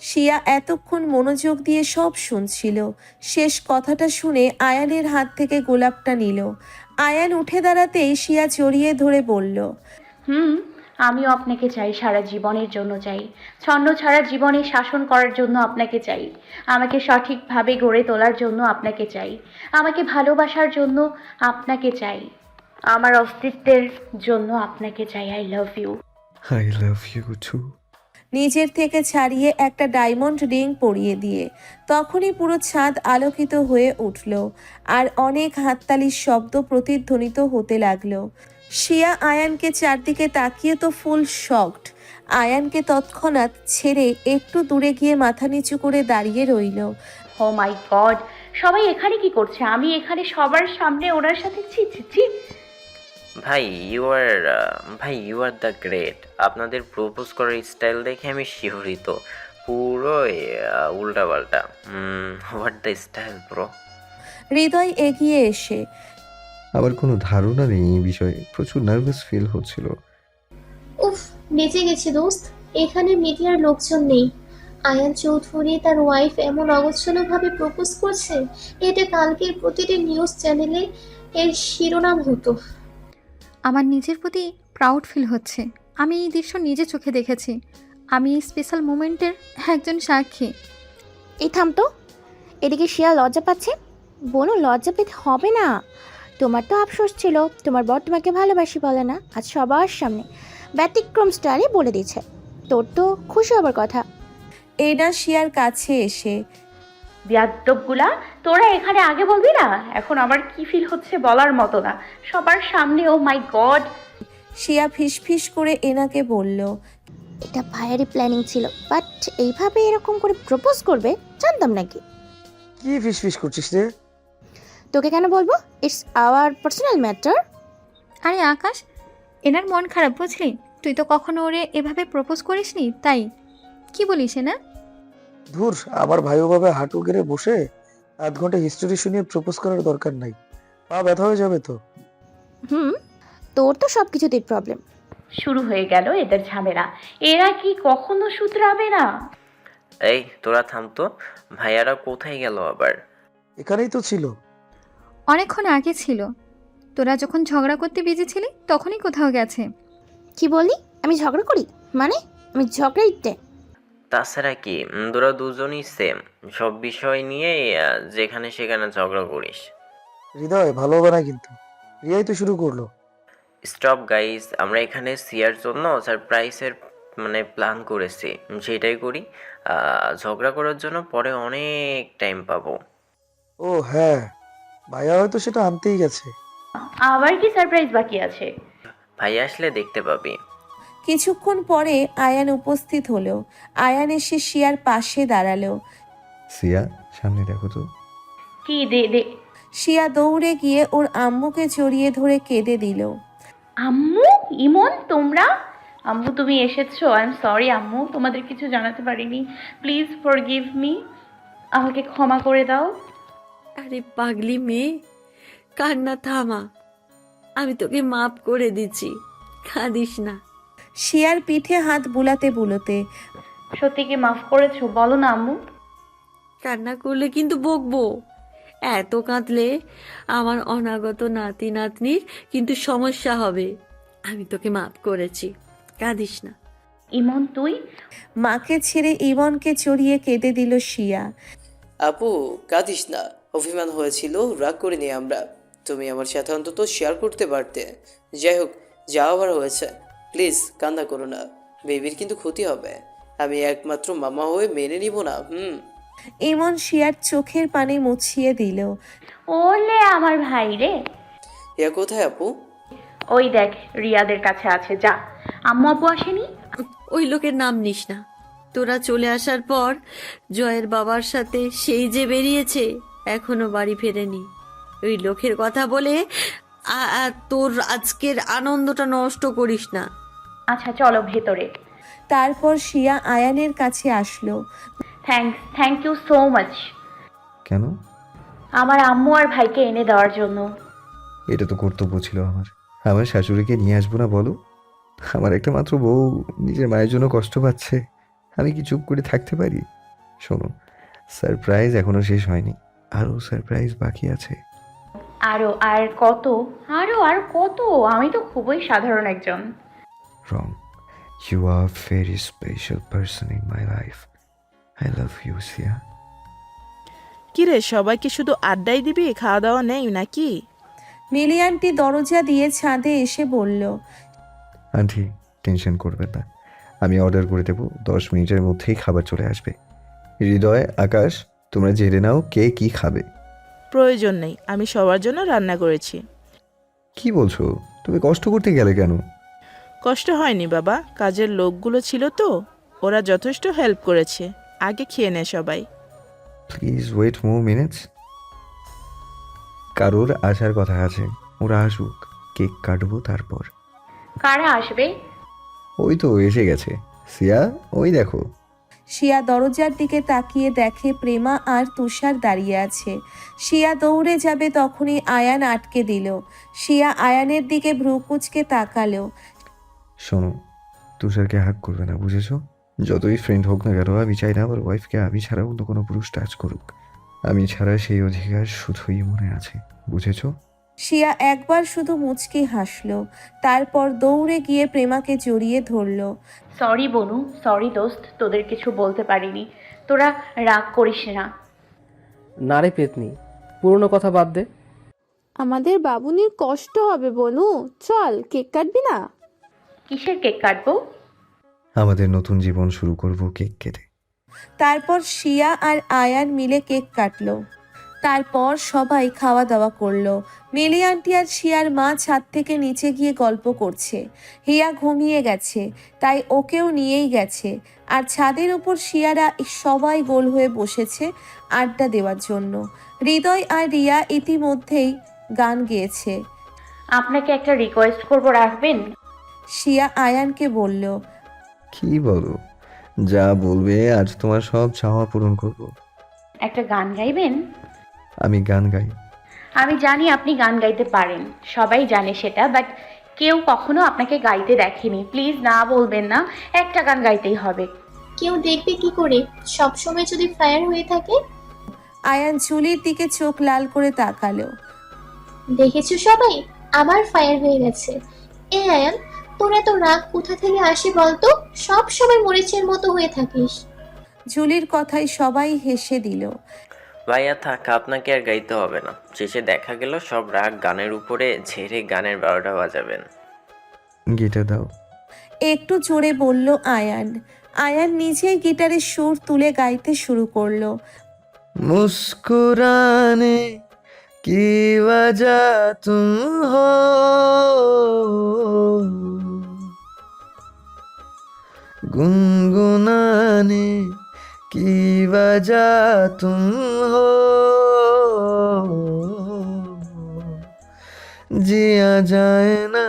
শিয়া এতক্ষণ মনোযোগ দিয়ে সব শুনছিল। শেষ কথাটা শুনে আয়ানের হাত থেকে গোলাপটা নিল। আয়ান উঠে দাঁড়াতেই শিয়া জড়িয়ে ধরে বলল, আমিও আপনাকে চাই, সারা জীবনের জন্য চাই। ছন্ন ছাড়া জীবনে শাসন করার জন্য আপনাকে চাই। আমাকে সঠিকভাবে গড়ে তোলার জন্য আপনাকে চাই। আমাকে ভালোবাসার জন্য আপনাকে চাই। আমার অস্তিত্বের জন্য আপনাকে চাই। I love you. I love you too. নিজের থেকে ছাড়িয়ে একটা ডায়মন্ড রিং পরিয়ে দিয়ে। তখনই পুরো ছাদ আলোকিত হয়ে উঠল আর অনেক হাততালির শব্দ প্রতিধ্বনিত হতে লাগলো। শিয়া আয়ানকে চারদিকে তাকিয়ে তো ফুল শকড। আয়ানকে তৎক্ষণাৎ ছেড়ে একটু দূরে গিয়ে মাথা নিচু করে দাঁড়িয়ে রইল। ও মাই গড, সবাই এখানে কি করছে? আমি এখানে সবার সামনে ওনার সাথে ছি ছি ছি। ভাই ইউ আর দ্য গ্রেট। আপনাদের প্রপোজ করার স্টাইল দেখে আমি শিহরিত। পুরো উল্টাপাল্টা। What the style bro. Hriday এগিয়ে এসে আমার কোনো ধারণা নেই এই বিষয়ে, প্রচুর নার্ভাস ফিল হচ্ছিল। উফ, বেঁচে গেছে দোস্ত। এখানে মিডিয়ার লোকজন নেই। আয়ান চৌধুরী তার ওয়াইফ এমন অগোছালোভাবে প্রপোজ করছে, এটা কালকের প্রতিটি নিউজ চ্যানেলে এর শিরোনাম হতো। আমার নিজের প্রতি প্রাউড ফিল হচ্ছে। আমি এই দৃশ্য নিজে চোখে দেখেছি। আমি এই স্পেশাল মোমেন্টের একজন সাক্ষী। এই থাম তো, এদিকে শিয়া লজ্জা পাচ্ছে। বোনও লজ্জা পেতে হবে না। তোমার তো আফসোস ছিল তোমার বর তোমাকে ভালোবাসি বলে না, আজ সবার সামনে ব্যতিক্রম স্টাইলে বলে দিচ্ছে। তোর তো খুশি হবার কথা। এডা শিয়ার কাছে এসে বিয়াদ্দবগুলা, তোরা এখানে আগে বলবি না? এখন আমার কি ফিল হচ্ছে বলার মতো না, সবার সামনে। ও মাই গড। শিয়া ফিসফিস করে এনাকে বলল, এটা ভাইয়ারই প্ল্যানিং ছিল, বাট এইভাবে এরকম করে প্রপোজ করবে জানতাম নাকি। কি ফিসফিস করছিস রে? তোকে কেন বলবো? It's hour personal matter. আরে আকাশ, এনার মন খারাপ বুঝলি? তুই তো কখনো ওরে এভাবে প্রপোজ করিসনি, তাই কি বলিস না? ধুর, আমার ভাই ওভাবে হাঁটু গেড়ে বসে আধ ঘন্টা হিস্টোরি শুনিয়ে প্রপোজ করার দরকার নাই। পা ব্যথা হয়ে যাবে তো। তোর তো সব কিছুতেই প্রবলেম। শুরু হয়ে গেল এদের ঝামেলা। এরা কি কখনো শুধরাবে না? এই তোরা থাম তো, ভাইয়ারা কোথায় গেল আবার? এখানেই তো ছিল। অনেকক্ষণ আগে ছিল। তোরা যখন ঝগড়া করতে বিজি ছিলি তখনই কোথাও গেছে। কি বলি? আমি ঝগড়া করি? মানে আমি ঝগড়াইতে? তাছাড়া কি, তোরা দুজনই সেম, সব বিষয় নিয়ে যেখানে সেখানে ঝগড়া করিস। হৃদয় ভালো হবে না কিন্তু। রিয়াই তো শুরু করলো। স্টপ গাইস, আমরা এখানে সিয়ার জন্য সারপ্রাইজের প্ল্যান করেছি, সেটাই করি। ঝগড়া করার জন্য পরে অনেক টাইম পাবো। ও হ্যাঁ, ভাইয়া হয়তো সেটা আনতেই গেছে। আবার কি সারপ্রাইজ বাকি আছে? ভাই আসলে দেখতে পাবি। কিছুক্ষণ পরে আয়ান উপস্থিত হলো। আয়ান এসে শিয়ার পাশে দাঁড়ালো। সিয়া, সামনে দেখো তো। কি দে দে। শিয়া দৌড়ে গিয়ে ওর আম্মুকে জড়িয়ে ধরে কেঁদে দিল। আম্মু, ইমন, তোমরা? আম্মু তুমি এসেছো। আই এম সরি আম্মু, তোমাদের কিছু জানাতে পারিনি। প্লিজ ফরগিভ মি, আমাকে ক্ষমা করে দাও। আরে পাগলি মেয়ে, কান্না থামা। আমি তোকে মাফ করে দিচ্ছি, কাঁদিস না। শিয়ার পিঠে হাত বুলাতে বুলোতে সত্যি কি মাফ করেছো? বলো না আম্মু। কান্না করলে কিন্তু বকবো। এত কাঁদলে আমার অনাগত নাতি নাতনির কিন্তু সমস্যা হবে। আমি তোকে মাফ করেছি, কাঁদিস না। ইমন তুই? মাকে ছেড়ে ইমনকে চড়িয়ে কেঁদে দিল শিয়া। আপু কাঁদিস না, অভিমান হয়েছিল, রাগ করিনি আমরা। তুমি আমার সাথে অন্তত শেয়ার করতে পারতে। যাই হোক, যা হওয়ার হয়েছে, প্লিজ কান্না করো না। বেবির কিন্তু ক্ষতি হবে। আমি একমাত্র মামা হয়ে মেনে নিব না। ইমন শিয়ার চোখের পানি মুছিয়ে দিল। ওলে আমার ভাই রে। ইয়া কোথায় আপু? ওই দেখ, রিয়াদের কাছে আছে, যা। আম্মু আপু আসেনি? ওই লোকের নাম নিস না। তোরা চলে আসার পর জয়ের বাবার সাথে সেই যে বেরিয়েছে, এখনো বাড়ি ফেরেনি। ওই লোকের কথা বলে তোর আজকের আনন্দটা নষ্ট করিস না। আচ্ছা চলো ভেতরে। তারপর শিয়া আয়ানের কাছে আসলো। Thank you so much. কেন? আমার আম্মু আর ভাইকে এনে দেওয়ার জন্য। এটা তো কর্তব্য ছিল আমার। আমার শাশুড়িকে নিয়ে আসবো না বলো? আমার একটা মাত্র বউ নিজের মায়ের জন্য কষ্ট পাচ্ছে, আমি কি চুপ করে থাকতে পারি? শোনো, সারপ্রাইজ এখনো শেষ হয়নি, আরও সারপ্রাইজ বাকি আছে। আর কত? আমি তো খুবই সাধারণ একজন। Wrong, you are very special person in my life. I love you Siya. কিরে, সবাইকে শুধু আড্ডাই দিবি, খাওয়া দাওয়া নেই নাকি? মিলি আন্টি দরজা দিয়ে ছাদে এসে বলল, আন্টি টেনশন করবেন না, আমি অর্ডার করে দেবো, 10 মিনিটের মধ্যেই খাবার চলে আসবে। হৃদয়, আকাশ, তোমরা জেনে নাও কে কি খাবে। প্রয়োজন নেই, আমি সবার জন্য রান্না করেছি। কি বলছো? তুমি কষ্ট করতে গেলে কেন? কষ্ট হয়নি বাবা, কাজের লোকগুলো ছিল তো, ওরা যথেষ্ট হেল্প করেছে। আগে খেয়ে নে সবাই। Please wait more minutes. কারোর আসার কথা আছে, ওরা আসুক, কেক কাটবো তারপর। কারা আসবে? ওই তো এসে গেছে। সিয়া, ওই দেখো। শিয়া দরজার দিকে তাকিয়ে দেখে প্রেমা আর তুষার দাঁড়িয়ে আছে। শিয়া দৌড়ে যাবে তখনই আয়ান আটকে দিল। শিয়া আয়ানের দিকে ভ্রু কুঁচকে তাকালো। শোনো, তুষারকে হাক করবে না, বুঝেছো? যতই ফ্রেন্ড হোক না কেন, আমি চাই না আমার ওয়াইফকে আমি ছাড়া অন্য কোনো পুরুষ টাচ করুক। আমি ছাড়া সেই অধিকার শুধুই মনে আছে, বুঝেছো? শিয়া একবার শুধু মুচকি হাসলো, তারপর দৌড়ে গিয়ে প্রেমাকে জড়িয়ে ধরল। সরি বনু, সরি দোস্ত, তোদের কিছু বলতে পারিনি। তোরা রাগ করিস না। না রে পেতনি, পুরনো কথা বাদ দে। আমাদের বাবুনির কষ্ট হবে বনু, চল কেক কাটবি না? কিসের কেক কাটবো? আমাদের নতুন জীবন শুরু করব কেক কেটে। তারপর শিয়া আর আয়ান মিলে কেক কাটলো। তারপর সবাই খাওয়া দাওয়া করলো। মিলি আন্টি আর শিয়ার মা ছাদ থেকে নিচে গিয়ে গল্প করছে। হিয়া ঘুমিয়ে গেছে, তাই ওকেও নিয়েই গেছে। আর ছাদের উপর শিয়ারা সবাই গোল হয়ে বসেছে আড্ডা দেওয়ার জন্য। হৃদয় আর রিয়া ইতিমধ্যেই গান গেয়েছে। আপনাকে একটা রিকোয়েস্ট করব, রাখবেন? শিয়া আয়ানকে বলল। কি বলো? যা বলবে, আজ তোমার সব চাওয়া পূরণ করব। একটা গান গাইবেন? আমি গান গাই। আমি জানি আপনি গান গাইতে পারেন, সবাই জানে সেটা, বাট কেউ কখনো আপনাকে গাইতে দেখেনি। প্লিজ না বলবেন না, একটা গান গাইতেই হবে। কেউ দেখবে কি করে সব সময় যদি ফায়ার হয়ে থাকে? আয়ান চুলির দিকে চোখ লাল করে তাকালো। দেখেছো সবাই, আবার ফায়ার হয়ে গেছে। এ আয়ান, তোর এত রাগ কোথা থেকে আসে বলতো? সব সময় মরিচের মতো হয়ে থাকিস। ঝুলির কথায় সবাই হেসে দিল। ভাইয়া থাক, আপনাকে আর গাইতে হবে না। শেষে দেখা গেল সব রাগ গানের উপরে ঝেড়ে গানের 12টা বাজাবেন। গিটার দাও। একটু জোরে বলল আয়ান। আয়ান নিজেই গিটারের সুর তুলে গাইতে শুরু করলো। मुस्कुराने की वजह तुम हो, गुनगुनाने की वजह तुम हो, जिया जाए ना।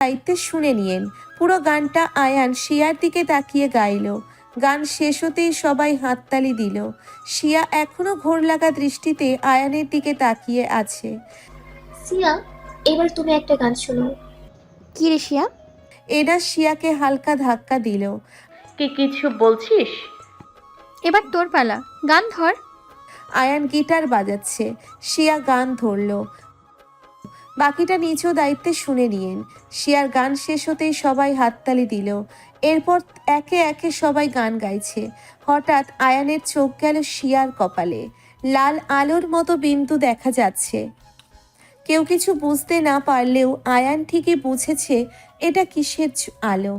গাইতে শুনে নিয়েন। পুরো গানটা আয়ান শিয়ার দিকে তাকিয়ে গাইলো। গান শেষ হতেই সবাই হাততালি দিল। শিয়া এখনো ঘোর লাগা দৃষ্টিতে আয়ানের দিকে তাকিয়ে আছে। সিয়া, এবার তুমি একটা গান শোনো। কি রে শিয়া? এডা শিয়াকে হালকা ধাক্কা দিল। কি কিছু বলছিস? এবার তোর পালা, গান ধর। আয়ান গিটার বাজাচ্ছে, শিয়া গান ধরলো। বাকিটা নিজ দায়িত্বে শুনে নিয়েন। শিয়ার গান শেষ হতেই সবাই হাততালি দিল। এরপর একে একে সবাই গান গাইছে। হঠাৎ আয়ানের চোখ গেল শিয়ার কপালে। লাল আলোর মতো বিন্দু দেখা যাচ্ছে। কেউ কিছু বুঝতে না পারলেও আয়ান ঠিকই বুঝেছে এটা কিসের আলো।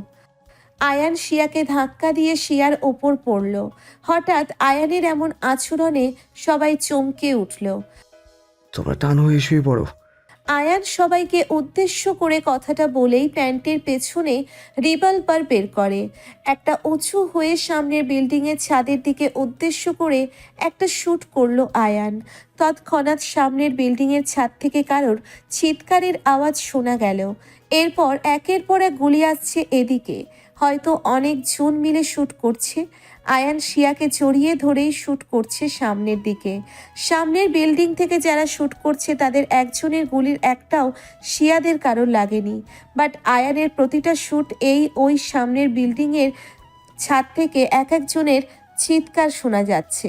আয়ান শিয়াকে ধাক্কা দিয়ে শিয়ার ওপর পড়ল। হঠাৎ আয়ানের এমন আচরণে সবাই চমকে উঠল। তোমরা টান হয়ে শুয়ে পড়ো। আয়ান সবাইকে উদ্দেশ্য করে কথাটা বলেই প্যান্টের পেছনে রিভলভার বের করে। একটা উঁচু হয়ে সামনের বিল্ডিংয়ের ছাদের দিকে উদ্দেশ্য করে একটা শ্যুট করলো আয়ান। তৎক্ষণাৎ সামনের বিল্ডিংয়ের ছাদ থেকে কারোর চিৎকারের আওয়াজ শোনা গেল। এরপর একের পর এক গুলি আসছে এদিকে। হয়তো অনেক জন মিলে শ্যুট করছে। আয়ান শিয়াকে জড়িয়ে ধরেই শ্যুট করছে সামনের দিকে। সামনের বিল্ডিং থেকে যারা শ্যুট করছে তাদের একজনের গুলির একটাও শিয়াদের কারোর লাগেনি। বাট আয়ানের প্রতিটা শ্যুট ওই সামনের বিল্ডিংয়ের ছাদ থেকে এক একজনের চিৎকার শোনা যাচ্ছে।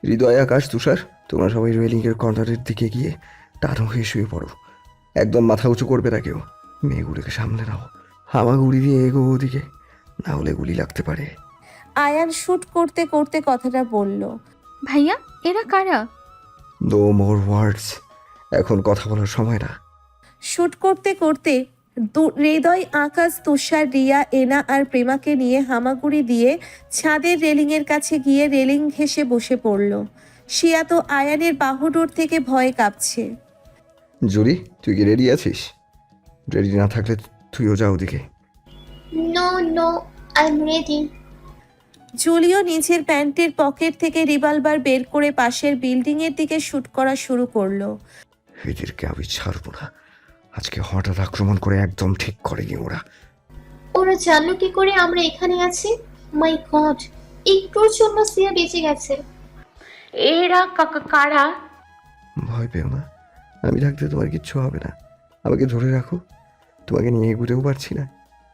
হৃদয়, আকাশ, তুষার, তোমরা সবাই রেলিংয়ের কর্নারের দিকে গিয়ে টানো হয়ে শুয়ে পড়ো। একদম মাথা উঁচু করবে না কেউ। মেয়েগুলোকে সামলে নাও। হামাগুড়ি দিয়ে এগো ওদিকে, না হলে গুলি লাগতে পারে। আয়ান শ্যুট করতে করতে কথাটা বলল। ভাইয়া, এরা কারা? নো মোর ওয়ার্ডস, এখন কথা বলার সময় না। শ্যুট করতে করতে হৃদয়, আকাশ, তুষার, রিয়া, এনা আর প্রেমাকে নিয়ে হামাগুড়ি দিয়ে ছাদের রেলিংয়ের কাছে গিয়ে রেলিং ঘেঁষে বসে পড়ল। শিয়া তো আয়ানের বাহুডোর থেকে ভয়ে কাঁপছে। জুলি, তুই কি রেডি আছিস? রেডি না থাকলে তুইও যা ওদিকে। No no, I am ready. জুলিও নিজের প্যান্টের পকেট থেকে রিভলভার বের করে পাশের বিল্ডিংয়ের দিকে শ্যুট করা শুরু করলো। এদেরকে আমি ছাড়বো না। আজকে হঠাৎ আক্রমণ করে একদম ঠিক করেনি ওরা। ওরা জানলো কি করে আমরা এখানে আছি? মাই গড, একটুর জন্য সিয়া বেঁচে গেছে। এরা কারা? ভয় পেও না, আমি থাকতে তোমার কিচ্ছু হবে না। আমাকে ধরে রাখো, তোমাকে নিয়ে এগুতেও পারছি না।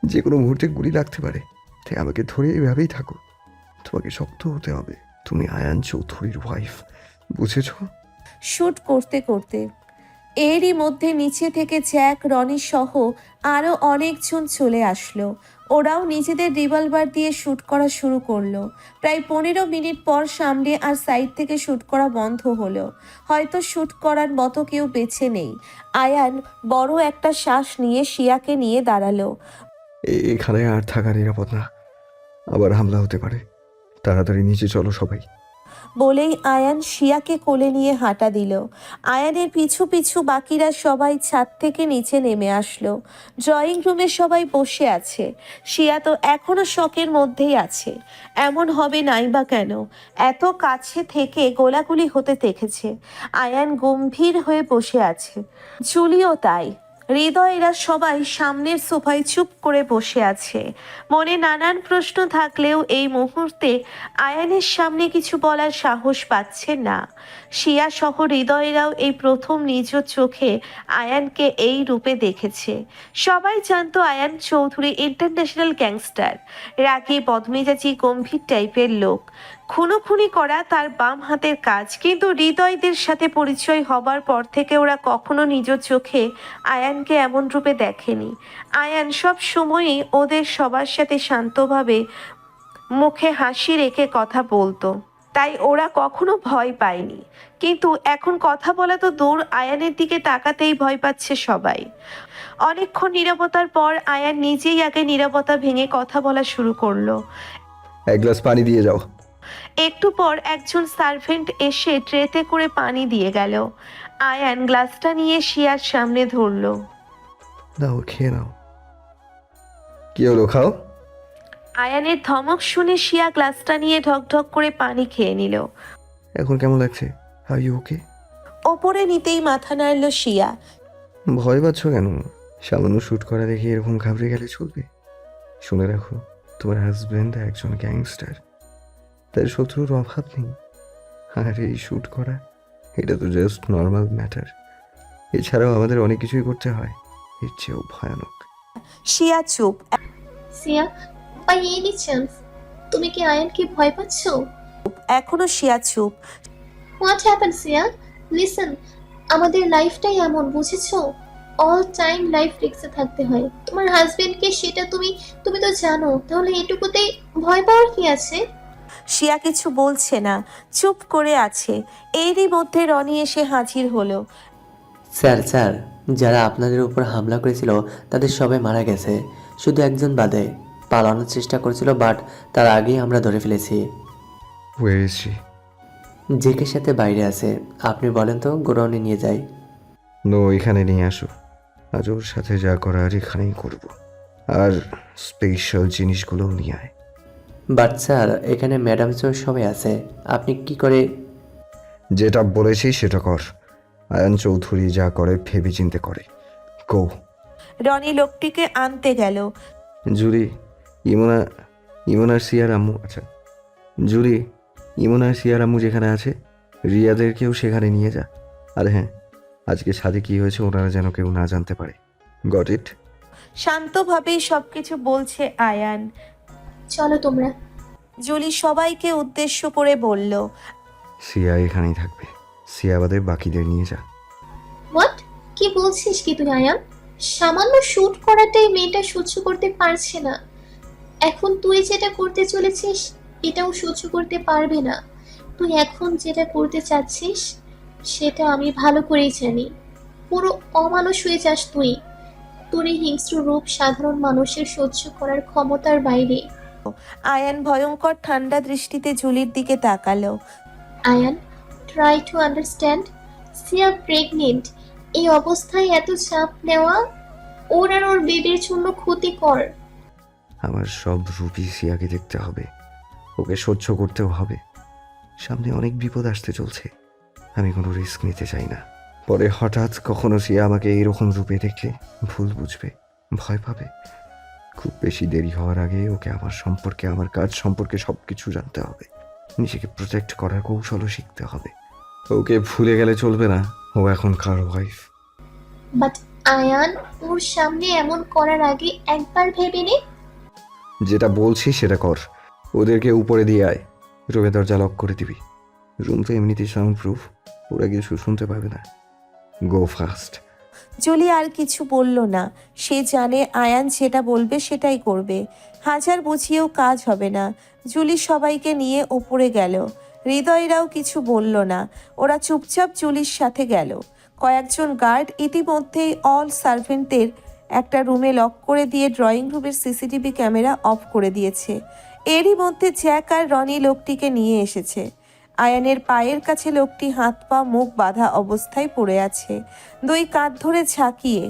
যে কোনো মুহূর্তে গুলি লাগতে পারে, তাই আমাকে ধরে এভাবেই থাকো। তোমাকে শক্ত হতে হবে। তুমি আয়ান চৌধুরীর ওয়াইফ, বুঝেছো? শ্যুট করতে করতে এরই মধ্যে নিচে থেকে জ্যাক, রনি সহ আরও অনেকজন চলে আসলো। ওরাও নিজেদের রিভলভার দিয়ে শ্যুট করা শুরু করলো। প্রায় 15 মিনিট পর সামনে আর সাইড থেকে শ্যুট করা বন্ধ হলো। হয়তো শ্যুট করার মতো কেউ বেঁচে নেই। আয়ান বড় একটা শ্বাস নিয়ে শিয়াকে নিয়ে দাঁড়ালো। এখানে আর থাকা নিরাপদ না, আবার হামলা হতে পারে। তাড়াতাড়ি নিচে চলো সবাই। বলেই আয়ান শিয়াকে কোলে নিয়ে হাঁটা দিল। আয়ানের পিছু পিছু বাকিরা সবাই ছাদ থেকে নিচে নেমে আসলো। ড্রয়িং রুমে সবাই বসে আছে। শিয়া তো এখনো শকের মধ্যেই আছে। এমন হবে নাই বা কেন? এত কাছে থেকে গোলাগুলি হতে দেখেছে। আয়ান গম্ভীর হয়ে বসে আছে, জুলিও তাই। হৃদয়েরা সবাই সামনের সোফায় চুপ করে বসে আছে। মনে নানান প্রশ্ন থাকলেও এই মুহূর্তে আয়ানের সামনে কিছু বলার সাহস পাচ্ছে না। শিয়া সহ হৃদয়েরাও এই প্রথম নিজ চোখে আয়ানকে এই রূপে দেখেছে। সবাই জানতো আয়ান চৌধুরী ইন্টারন্যাশনাল গ্যাংস্টার, রাগী, বদমেজাজি, গম্ভীর টাইপের লোক। খুনোখুনি করা তার বাম হাতের কাজ। কিন্তু হৃদয়দের সাথে পরিচয় হবার পর থেকে ওরা কখনো নিজ চোখে আয়ানকে এমন রূপে দেখেনি। আয়ান সব সময়ই ওদের সবার সাথে শান্তভাবে মুখে হাসি রেখে কথা বলতো, তাই ওরা কখনো ভয় পায়নি। কিন্তু এখন কথা বলা তো দূর, আয়ানের দিকে তাকাতেই ভয় পাচ্ছে সবাই। অনেকক্ষণ নীরবতার পর আয়ান নিজেই আগে নীরবতা ভেঙে কথা বলা শুরু করলো। এক গ্লাস পানি দিয়ে যাও। একটু পর একজন সার্ভেন্ট এসে ট্রেতে করে পানি দিয়ে গেল। আয়ান গ্লাসটা নিয়ে শিয়ার সামনে ধরলো। নাও, খেয়ে নাও। কি হলো, খাও। আয়ানের ধমক শুনে শিয়া গ্লাসটা নিয়ে ঢকঢক করে পানি খেয়ে নিল। এখন কেমন লাগছে? Are you okay? ওপরে নিতেই মাথা নাড়ল শিয়া। ভয় পাচ্ছ কেন? সামান্য শ্যুট করা দেখে এরকম ঘাবড়ে গেলে চলবে? শুনে রাখো, তোমার হাজব্যান্ড একজন গ্যাংস্টার, তার শত্রুর অভাব নেই। আর এই শ্যুট করা, এটা তো জাস্ট নর্মাল ম্যাটার। এছাড়াও আমাদের অনেক কিছুই করতে হয়, এর চেয়েও ভয়ানক। শিয়া চুপ। সিয়া, বাই এনি চান্স তুমি কি আয়ানকে ভয় পাচ্ছ? এখনো শিয়া চুপ। What happen Siya? লিসেন, আমাদের লাইফটাই এমন, বুঝেছো? অল টাইম লাইফ রিস্কে থাকতে হয়। তোমার হাজবেন্ডকে সেটা তুমি তো জানো, তাহলে এটুকুতেই ভয় পাওয়ার কি আছে? শিয়া কিছু বলছে না, চুপ করে আছে। এরই মধ্যে রনি এসে হাজির হলো। স্যার, যারা আপনাদের উপর হামলা করেছিল তাদের সবাই মারা গেছে, শুধু একজন বাদে। পালানোর চেষ্টা করেছিল, বাট তার আগেই আমরা ধরে ফেলেছি। Where is she? জেকের সাথে বাইরে আছে। আপনি বলেন তো, গোডাউনে নিয়ে যাই। নো, এখানে নিয়ে আসো। আজ ওর সাথে যা করার এখানেই করব। আর স্পেশাল জিনিসগুলোও নিয়ে আয়। বাট স্যার, এখানে ম্যাডাম স্যার সবাই আছে, আপনি কি করে? যেটা বলেছি সেটা কর। আয়ান চৌধুরী যা করে ভেবে চিন্তে করে। গো। রনি লোকটিকে আনতে গেল। জুলি, ইমোনার সিয়ার আম্মু, আচ্ছা জুলি, ইমোনার সিয়ার আম্মু যেখানে আছে রিয়াদেরকেও সেখানে নিয়ে যা। আর হ্যাঁ, আজকে ছাদে কি হয়েছে ওনারা যেন কেউ না জানতে পারে। Got it? শান্তভাবেই সবকিছু বলছে আয়ান। চলো তোমরা। জুলি সবাইকে উদ্দেশ্য করে বলল। সিয়া এখানেই থাকবে, সিয়া বাদে বাকিদের নিয়ে যা। হোয়াট? কি বলছিস কি তুই আয়ান? সামান্য শুট করাটাই মেয়েটা সহ্য করতে পারছে না, এখন তুই যেটা করতে চলেছিস এটাও সহ্য করতে পারবে না। তুই এখন যেটা করতে চাচ্ছিস সেটা আমি ভালো করেই জানি। পুরো অমানুষ হয়ে যাস তুই। তোর এই হিংস্র রূপ সাধারণ মানুষের সহ্য করার ক্ষমতার বাইরে। আয়ান ভয়ঙ্কর ঠান্ডা দৃষ্টিতে জুলির দিকে তাকালো। Ayaan, try to understand. Sia pregnant. এই অবস্থায় এত চাপ নেওয়া ওর আর ওর বেবির জন্য ক্ষতিকর। আমার সব রূপী সিয়াকে দেখতে হবে, ওকে সহ্য করতেও হবে। সামনে অনেক বিপদ আসতে চলছে, আমি কোনো রিস্ক নিতে চাই না। পরে হঠাৎ কখনো সিয়া আমাকে এইরকম রূপে দেখে ভুল বুঝবে, ভয় পাবে। খুব বেশি দেরি হওয়ার আগে ওকে আমার সম্পর্কে, আমার কাজ সম্পর্কে সব কিছু জানতে হবে। নিজেকে প্রোটেক্ট করার কৌশলও শিখতে হবে। ওকে ভুলে গেলে চলবে না, ও এখন কার ওয়াইফ। বাট আয়ান, ওর সামনে এমন করার আগে একবার ভেবে নে। যেটা বলছি সেটা কর। ওদেরকে উপরে দিয়ে আয়, রুমে দরজা লক করে দিবি। রুম তো এমনিতেই সাউন্ড প্রুফ, ওরা কিছু শুনতে পাবে না। গো ফাস্ট। জুলি আর কিছু বলল না। সে জানে আয়ান যেটা বলবে সেটাই করবে, হাজার বুঝিয়েও কাজ হবে না। জুলি সবাইকে নিয়ে ওপরে গেল। হৃদয়রাও কিছু বলল না, ওরা চুপচাপ জুলির সাথে গেল। কয়েকজন গার্ড ইতিমধ্যেই অল সার্ভেন্টদের একটা রুমে লক করে দিয়ে ড্রয়িং রুমের সিসিটিভি ক্যামেরা অফ করে দিয়েছে। এরই মধ্যে জ্যাক আর রনি লোকটিকে নিয়ে এসেছে। আয়ানের পায়ের কাছে লোকটি হাত পা মুখ বাঁধা অবস্থায় পড়ে আছে, দুই কাঁধ ধরে ঝাঁকিয়ে।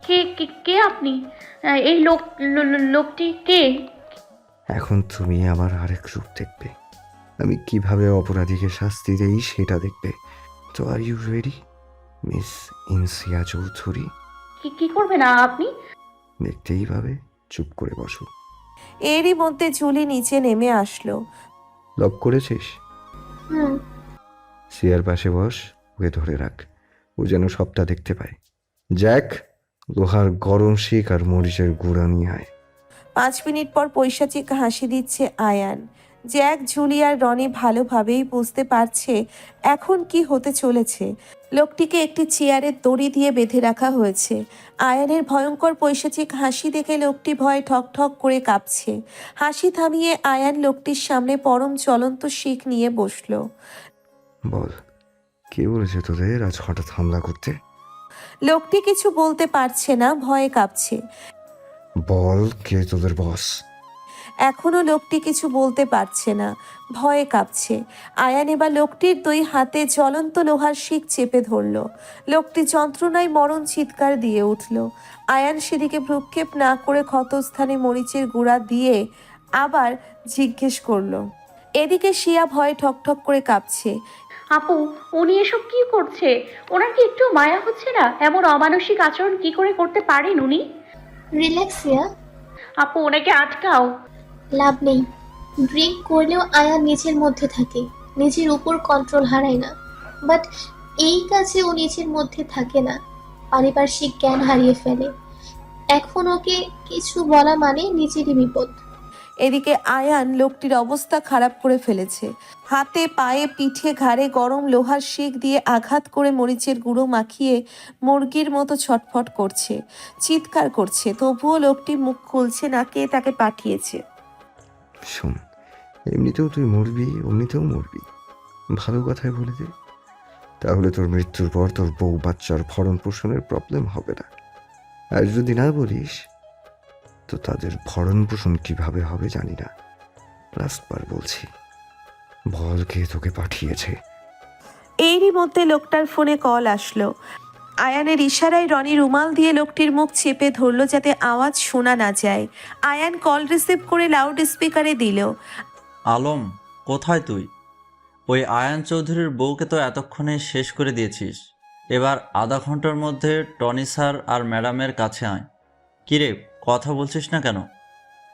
কে কে কে আপনি? এই লোকটি কে? এখন তুমি আমার আরেক রূপ দেখবে। আমি কিভাবে অপরাধীকে শাস্তি দেই সেটা দেখবে। তো are you ready miss Insiya Chowdhury? কি করবেন আপনি? দেখতেই পাবে, চুপ করে বসো। এরই মধ্যে জুলি নিচে নেমে আসলো। লক করেছিস? হুম। সিয়ার পাশে বস, ওকে ধরে রাখ, ও যেন সবটা দেখতে পায়। জ্যাক, লোহার গরম শিক আর মরিচের গুঁড়া নিয়ে আয়। 5 মিনিট পর পৈশাচিক হাসি দিচ্ছে আয়ান। জ্যাক, জুলি আর রনি ভালোভাবেই বুঝতে পারছে এখন কি হতে চলেছে। লোকটিকে একটি চেয়ারের দড়ি দিয়ে বেঁধে রাখা হয়েছে। আয়ানের ভয়ঙ্কর পৈশাচিক হাসি দেখে লোকটি ভয়ে ঠক ঠক করে কাঁপছে। হাসি থামিয়ে আয়ান লোকটির সামনে পরম চলন্ত শিক নিয়ে বসলো। বল, কে বলেছে তোদের আজ হঠাৎ হামলা করতে? লোকটি কিছু বলতে পারছে না, ভয়ে কাঁপছে। বল, কে তোদের বস? এখনো লোকটি কিছু বলতে পারছে না, ভয়ে কাঁপছে। আয়ান এবার লোকটির দুই হাতে জ্বলন্ত লোহার শিক চেপে ধরল। লোকটি যন্ত্রণায় মরণ চিৎকার দিয়ে উঠল। আয়ান সেদিকে ভ্রুক্ষেপ না করে ক্ষতস্থানে মরিচের গুঁড়া দিয়ে আবার জিজ্ঞেস করলো। এদিকে শিয়া ভয়ে ঠকঠক করে কাঁপছে। আপু, উনি এসব কি করছে? ওনার কি একটু মায়া হচ্ছে না? এমন অমানসিক আচরণ কি করে করতে পারেন উনি? রিল্যাক্স সিয়া। আপু, ওনাকে আটকাও। লাভ নেই। ড্রিঙ্ক করলেও আয়ান নিজের মধ্যে থাকে, নিজের উপর কন্ট্রোল হারায় না। বাট এই কাজে ও নিজের মধ্যে থাকে না, পারিপার্শ্বিক জ্ঞান হারিয়ে ফেলে। এখন ওকে কিছু বলা মানে নিজেরই বিপদ। এদিকে আয়ান লোকটির অবস্থা খারাপ করে ফেলেছে। হাতে পায়ে পিঠে ঘাড়ে গরম লোহার শিক দিয়ে আঘাত করে মরিচের গুঁড়ো মাখিয়ে মুরগির মতো ছটফট করছে, চিৎকার করছে। তবুও লোকটি মুখ খুলছে না কে তাকে পাঠিয়েছে। শোন, এমনিতেও তুই মরবি, অমনিতেও মরবি। ভালো কথায় বলে দে, তাহলে তোর মৃত্যুর পর তোর বউ বাচ্চার ভরণ পোষণের প্রবলেম হবে না। আর যদি না বলিস তো তাদের ভরণ পোষণ কিভাবে হবে জানি না। লাস্টবার বলছি, বল কে তোকে পাঠিয়েছে। এরই মধ্যে লোকটার ফোনে কল আসলো। আয়ানের ইশারায় রনি রুমাল দিয়ে লোকটির মুখ চেপে ধরল যাতে আওয়াজ শোনা না যায়। আয়ান কল রিসিভ করে লাউড স্পিকারে দিল। আলম, কোথায় তুই? ওই আয়ান চৌধুরীর বউকে তো এতক্ষণে শেষ করে দিয়েছিস। এবার আধা ঘন্টার মধ্যে টনি স্যার আর ম্যাডামের কাছে আয়। কিরে, কথা বলছিস না কেন?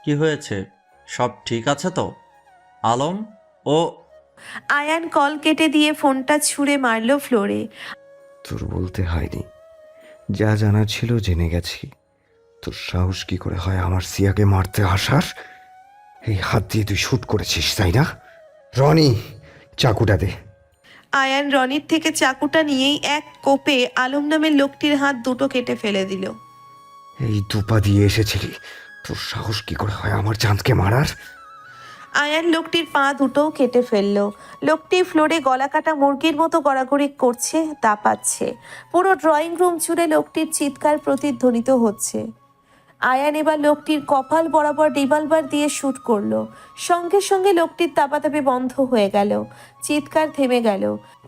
কি হয়েছে? সব ঠিক আছে তো? আলম ও আয়ান কল কেটে দিয়ে ফোনটা ছুঁড়ে মারল ফ্লোরে। তোর বলতে হয়নি, যা জানার ছিল জেনে গেছি। তোর সাহস কি করে হয় আমার সিয়াকে মারতে আসার? এই হাত দিয়ে তুই শুট করেছিস তাই না? রনি, চাকুটা দে। আয়ান রনির থেকে চাকুটা নিয়েই এক কোপে আলম নামের লোকটির হাত দুটো কেটে ফেলে দিল। এই দুপা দিয়ে এসেছিলি, তোর সাহস কি করে হয় আমার চাঁদকে মারার? আয়ান লোকটির পা দুটোও কেটে ফেলল। লোকটি ফ্লোরে গলা কাটা মুরগির মতো গড়াগড়ি করছে, দাপাচ্ছে। পুরো ড্রয়িং রুম জুড়ে লোকটির চিৎকার প্রতিধ্বনিত হচ্ছে। আয়ান এবার লোকটির কপাল বরাবর রিভলভার দিয়ে শুট করলো। সঙ্গে সঙ্গে লোকটির তাপাতাপি বন্ধ হয়ে গেল, চিৎকার থেমে গেল।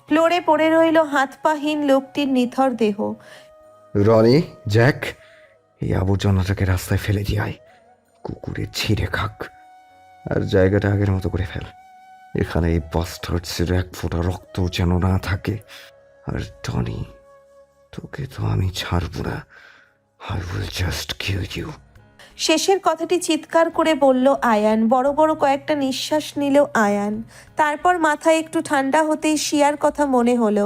ফ্লোরে পড়ে রইল হাত পাহীন লোকটির নিথর দেহ। রনি, জ্যাক, এই আবর্জনাটাকে রাস্তায় ফেলে দিয়ে আয়, কুকুরে ছিঁড়ে খাক। আর জায়গাটা আগের মতো করে ফেল। এখানে এই বাস্টার্ডসের এক ফোঁটা রক্ত যেন না থাকে। আর টনি, তোকে তো আমি ছাড়বো না। I will just kill you. শেষের কথাটি চিৎকার করে বলল আয়ান। বড় বড় কয়েকটা নিঃশ্বাস নিল আয়ান। তারপর মাথা একটু ঠান্ডা হতেই শিয়ার কথা মনে হলো।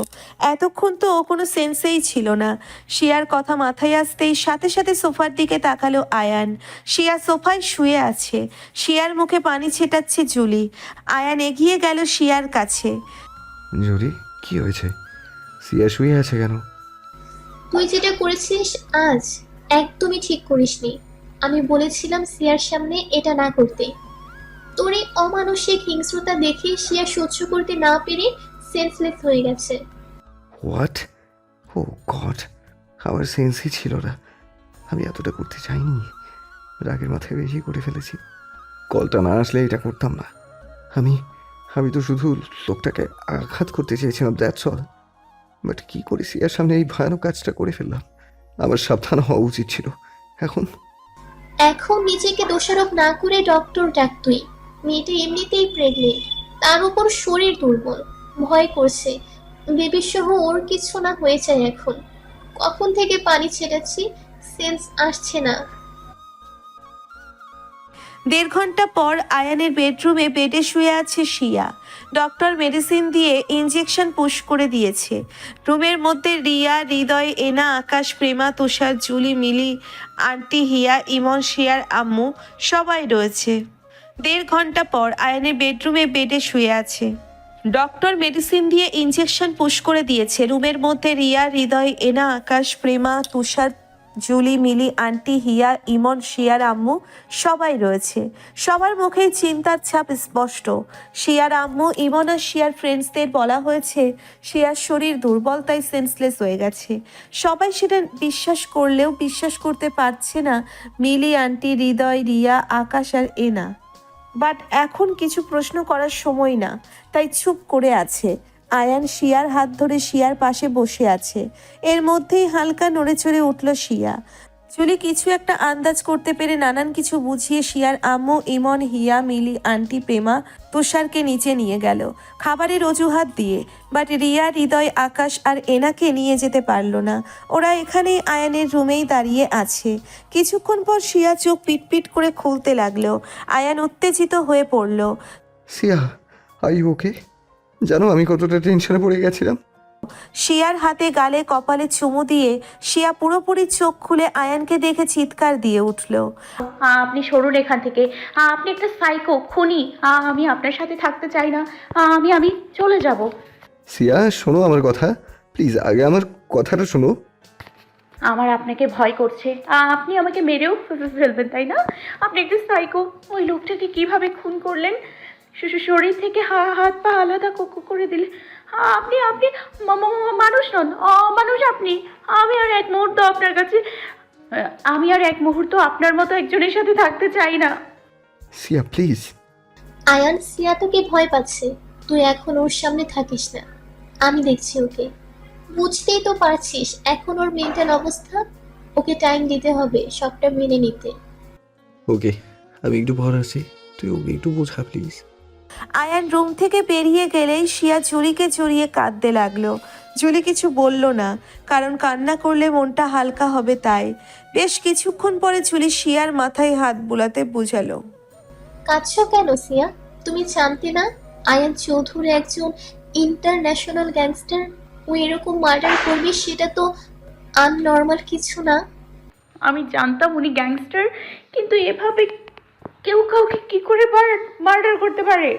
এতক্ষণ তো ও কোনো সেন্সেই ছিল না। শিয়ার কথা মাথায় আসতেই সাথে সাথে সোফার দিকে তাকালো আয়ান। শিয়া সোফায় শুয়ে আছে, শিয়ার মুখে পানি ছেটাচ্ছে জুলি। আয়ান এগিয়ে গেল শিয়ার কাছে। জুলি, কি হয়েছে? সিয়া শুয়ে আছে কেন? তুই যেটা করেছিস আজ একদমই ঠিক করিসনি। আমি বলেছিলাম সিয়ার সামনে এটা না করতে। তোর এই অমানসিক হিংস্রতা দেখে সিয়া সহ্য করতে না পেরে সেন্সলেস হয়ে গেছে। হোয়াট? ও গড, আমার সেন্সই ছিল না। আমি এতটা করতে চাইনি, রাগের মাথায় বেশি করে ফেলেছি। কলটা না আসলে এটা করতাম না। আমি তো শুধু লোকটাকে আঘাত করতে চেয়েছিলাম, দ্যাটস অল। বাট কী করে সিয়ার সামনে এই ভয়ানক কাজটা করে ফেললাম? আমার সাবধান হওয়া উচিত ছিল। এখন নিজেকে দোষারোপ না করে ডক্টর ডাক তুই। মেয়েটা এমনিতেই প্রেগনেন্ট, তার উপর শরীর দুর্বল, ভয় করছে বেবি সহ ওর কিছু না হয়ে যায়। এখন কখন থেকে পানি ছেটাচ্ছি, সেন্স আসছে না। 1.5 ঘন্টা পর আয়ানের বেডরুমে বেডে শুয়ে আছে শিয়া। ডক্টর মেডিসিন দিয়ে ইনজেকশন পুশ করে দিয়েছে। রুমের মধ্যে রিয়া, হৃদয়, এনা, আকাশ, প্রেমা, তুষার, জুলি, মিলি, আন্টি, হিয়া, ইমন, শিয়ার আম্মু সবাই রয়েছে। 1.5 ঘন্টা পর আয়ানের বেডরুমে বেডে শুয়ে আছে। ডক্টর মেডিসিন দিয়ে ইনজেকশন পুশ করে দিয়েছে। রুমের মধ্যে রিয়া, হৃদয়, এনা, আকাশ, প্রেমা, তুষার, জুলি, মিলি, আন্টি, হিয়া, ইমন, শিয়ার আম্মু সবাই রয়েছে। সবার মুখেই চিন্তার ছাপ স্পষ্ট। শিয়ার আম্মু, ইমন আর শিয়ার ফ্রেন্ডসদের বলা হয়েছে শিয়ার শরীর দুর্বল, তাই সেন্সলেস হয়ে গেছে। সবাই সেটা বিশ্বাস করলেও বিশ্বাস করতে পারছে না মিলি, আন্টি, হৃদয়, রিয়া, আকাশ আর এনা। বাট এখন কিছু প্রশ্ন করার সময় না, তাই চুপ করে আছে। আয়ান শিয়ার হাত ধরে শিয়ার পাশে বসে আছে। এর মধ্যেই হালকা নড়ে চড়ে উঠল শিয়া। জুলি কিছু একটা আন্দাজ করতে পেরে নানান কিছু বুঝিয়ে শিয়ার আম্মু, ইমন, হিয়া, মিলি, আন্টি, প্রেমা, তুষারকে নিচে নিয়ে গেল খাবারের অজুহাত দিয়ে। বাট রিয়া, হৃদয়, আকাশ আর এনাকে নিয়ে যেতে পারল না। ওরা এখানেই আয়ানের রুমেই দাঁড়িয়ে আছে। কিছুক্ষণ পর শিয়া চোখ পিটপিট করে খুলতে লাগলো। আয়ান উত্তেজিত হয়ে পড়ল। সিয়া, আর ইউ ওকে? জানো আমি কতটা টেনশনে পড়ে গেছিলাম। শিয়ার হাতে গালে কপালে চুমু দিয়ে শিয়া পুরোপুরি চোখ খুলে আয়ানকে দেখে চিৎকার দিয়ে উঠল। আপনি সরুন এখান থেকে, আপনি একটা সাইকো, খুনি। আমি আপনার সাথে থাকতে চাই না, আমি চলে যাব। সিয়া, শোনো আমার কথা প্লিজ, আগে আমার কথাটা শোনো। আমার আপনাকে ভয় করছে। আপনি আমাকে মেরেও ফেলবেন তাই না? আপনি একটা সাইকো। ওই লোকটাকে কিভাবে খুন করলেন? শরীর থেকে হাত পা আলাদা করে দিলে। আপনি মানুষ নন, অমানুষ আপনি। আমি আর এক মুহূর্ত আপনার মতো একজনের সাথে থাকতে চাই না। সিয়া প্লিজ। আয়ান, সিয়া তোকে ভয় পাচ্ছে। তুই এখন ওর সামনে থাকিস না, আমি দেখছি ওকে। বুঝতেই তো পারছিস এখন ওর মেন্টাল অবস্থা। ওকে টাইম দিতে হবে সবটা মেনে নিতে। ওকে, আমি একটু পর আসি, তুই ওকে একটু বোঝা প্লিজ। আয়ান রুম থেকে বেরিয়ে গেলেই শিয়া জুলিকে জড়িয়ে কাঁদতে লাগলো। জুলি কিছু বলল না, কারণ কান্না করলে মনটা হালকা হবে তাই। বেশ কিছুক্ষণ পরে জুলি শিয়ার মাথায় হাত বুলাতে বুঝালো। কাঁদছো কেন সিয়া? তুমি জানতে না আয়ান চৌধুরী একজন ইন্টারন্যাশনাল গ্যাংস্টার? ও এরকম মার্ডার করবে সেটা তো আননর্মাল কিছু না। আমি জানতাম উনি গ্যাংস্টার, কিন্তু এভাবে কেউ কাউকে কি করে মার্ডার করতে পারে?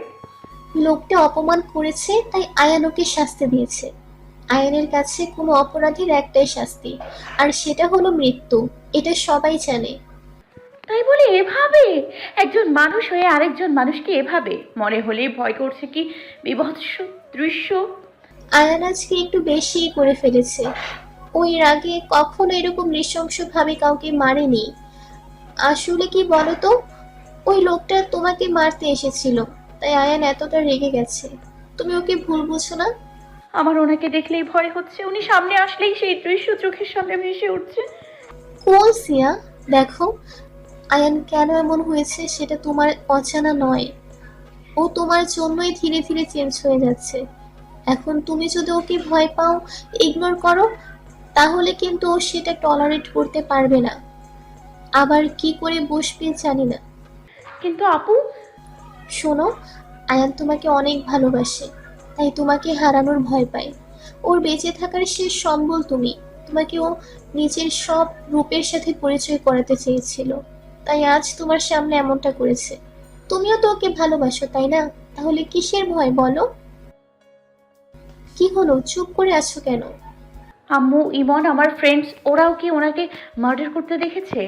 লোকটা অপমান করেছে তাই আয়ান ওকে শাস্তি দিয়েছে। আয়ানের কাছে কোনো অপরাধীর একটাই শাস্তি, আর সেটা হলো মৃত্যু। এটা সবাই জানে। তাই বলে এভাবে একজন মানুষ হয়ে আরেকজন মানুষকে এভাবে মনে হলেই ভয় করছে কি বিভৎস দৃশ্য। আয়ান আজকে একটু বেশি করে ফেলেছে। ওই এর আগে কখনো এরকম নৃশংসভাবে কাউকে মারেনি। আসলে কি বলতো, ওই লোকটা তোমাকে মারতে এসেছিল, তাই আয়ান এতটা রেগে গেছে। তুমি ওকে ভুল বুঝো না। আমার ওনাকে দেখলেই ভয় হচ্ছে, উনি সামনে আসলেই সেই দৃশ্য চোখের সামনে ভেসে উঠছে। কোন সিয়া, দেখো আয়ান কেন এমন হয়েছে সেটা তোমার অজানা নয়। ও তোমার জন্যই ধীরে ধীরে চেঞ্জ হয়ে যাচ্ছে। এখন তুমি যদি ওকে ভয় পাও, ইগনোর করো, তাহলে কিন্তু ও সেটা টলারেট করতে পারবে না। আবার কি করে বসবে জানি না। কিন্তু আপু, শোনো, আয়ান তোমাকে অনেক ভালোবাসে, তাই তোমাকে হারানোর ভয় পায়। ওর বেঁচে থাকার শেষ সম্বল তুমি। তোমাকে ও নিজের সব রূপের সাথে পরিচয় করাতে চেয়েছিল, তাই আজ তোমার সামনে এমনটা করেছে। তুমিও তো ওকে ভালোবাসো, তাই না? তাহলে কিসের ভয় বলো? কি হলো, চুপ করে আছো কেন? আম্মু, ইমন, আমার ফ্রেন্ডস, ওরাও কি ওনাকে মার্ডার করতে দেখেছে?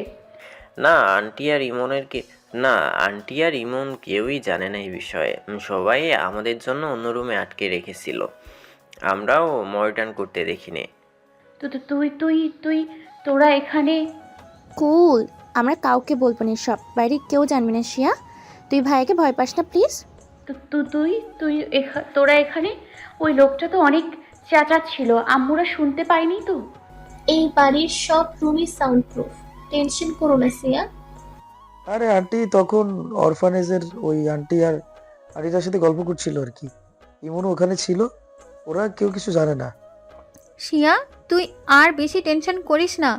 না আন্টি আর ইমন কেউই জানে না এই বিষয়ে। সবাই আমাদের জন্য অন্য রুমে আটকে রেখেছিল, আমরাও মডার্ন করতে দেখিনি। তো তো তুই তুই তুই তোরা এখানে? কুল, আমরা কাউকে বলবো না সব, বাইরে কেউ জানবে না শিয়া। তুই ভাইয়াকে ভয় পাস না প্লিজ। তোরা এখানে? ওই লোকটা তো অনেক চেঁচাচ্ছিল, আম্মুরা শুনতে পাইনি তো? এই বাড়ির সব রুমই সাউন্ড প্রুফ, টেনশন করো না সিয়া। আরে আন্টি তখন অরফানেজের ওই আন্টি আর আন্টিটার সাথে গল্প করছিল আর কি। ইমনও ওখানে ছিল। ওরা কেউ কিছু জানে না। শিয়া, তুই আর বেশি টেনশন করিস না।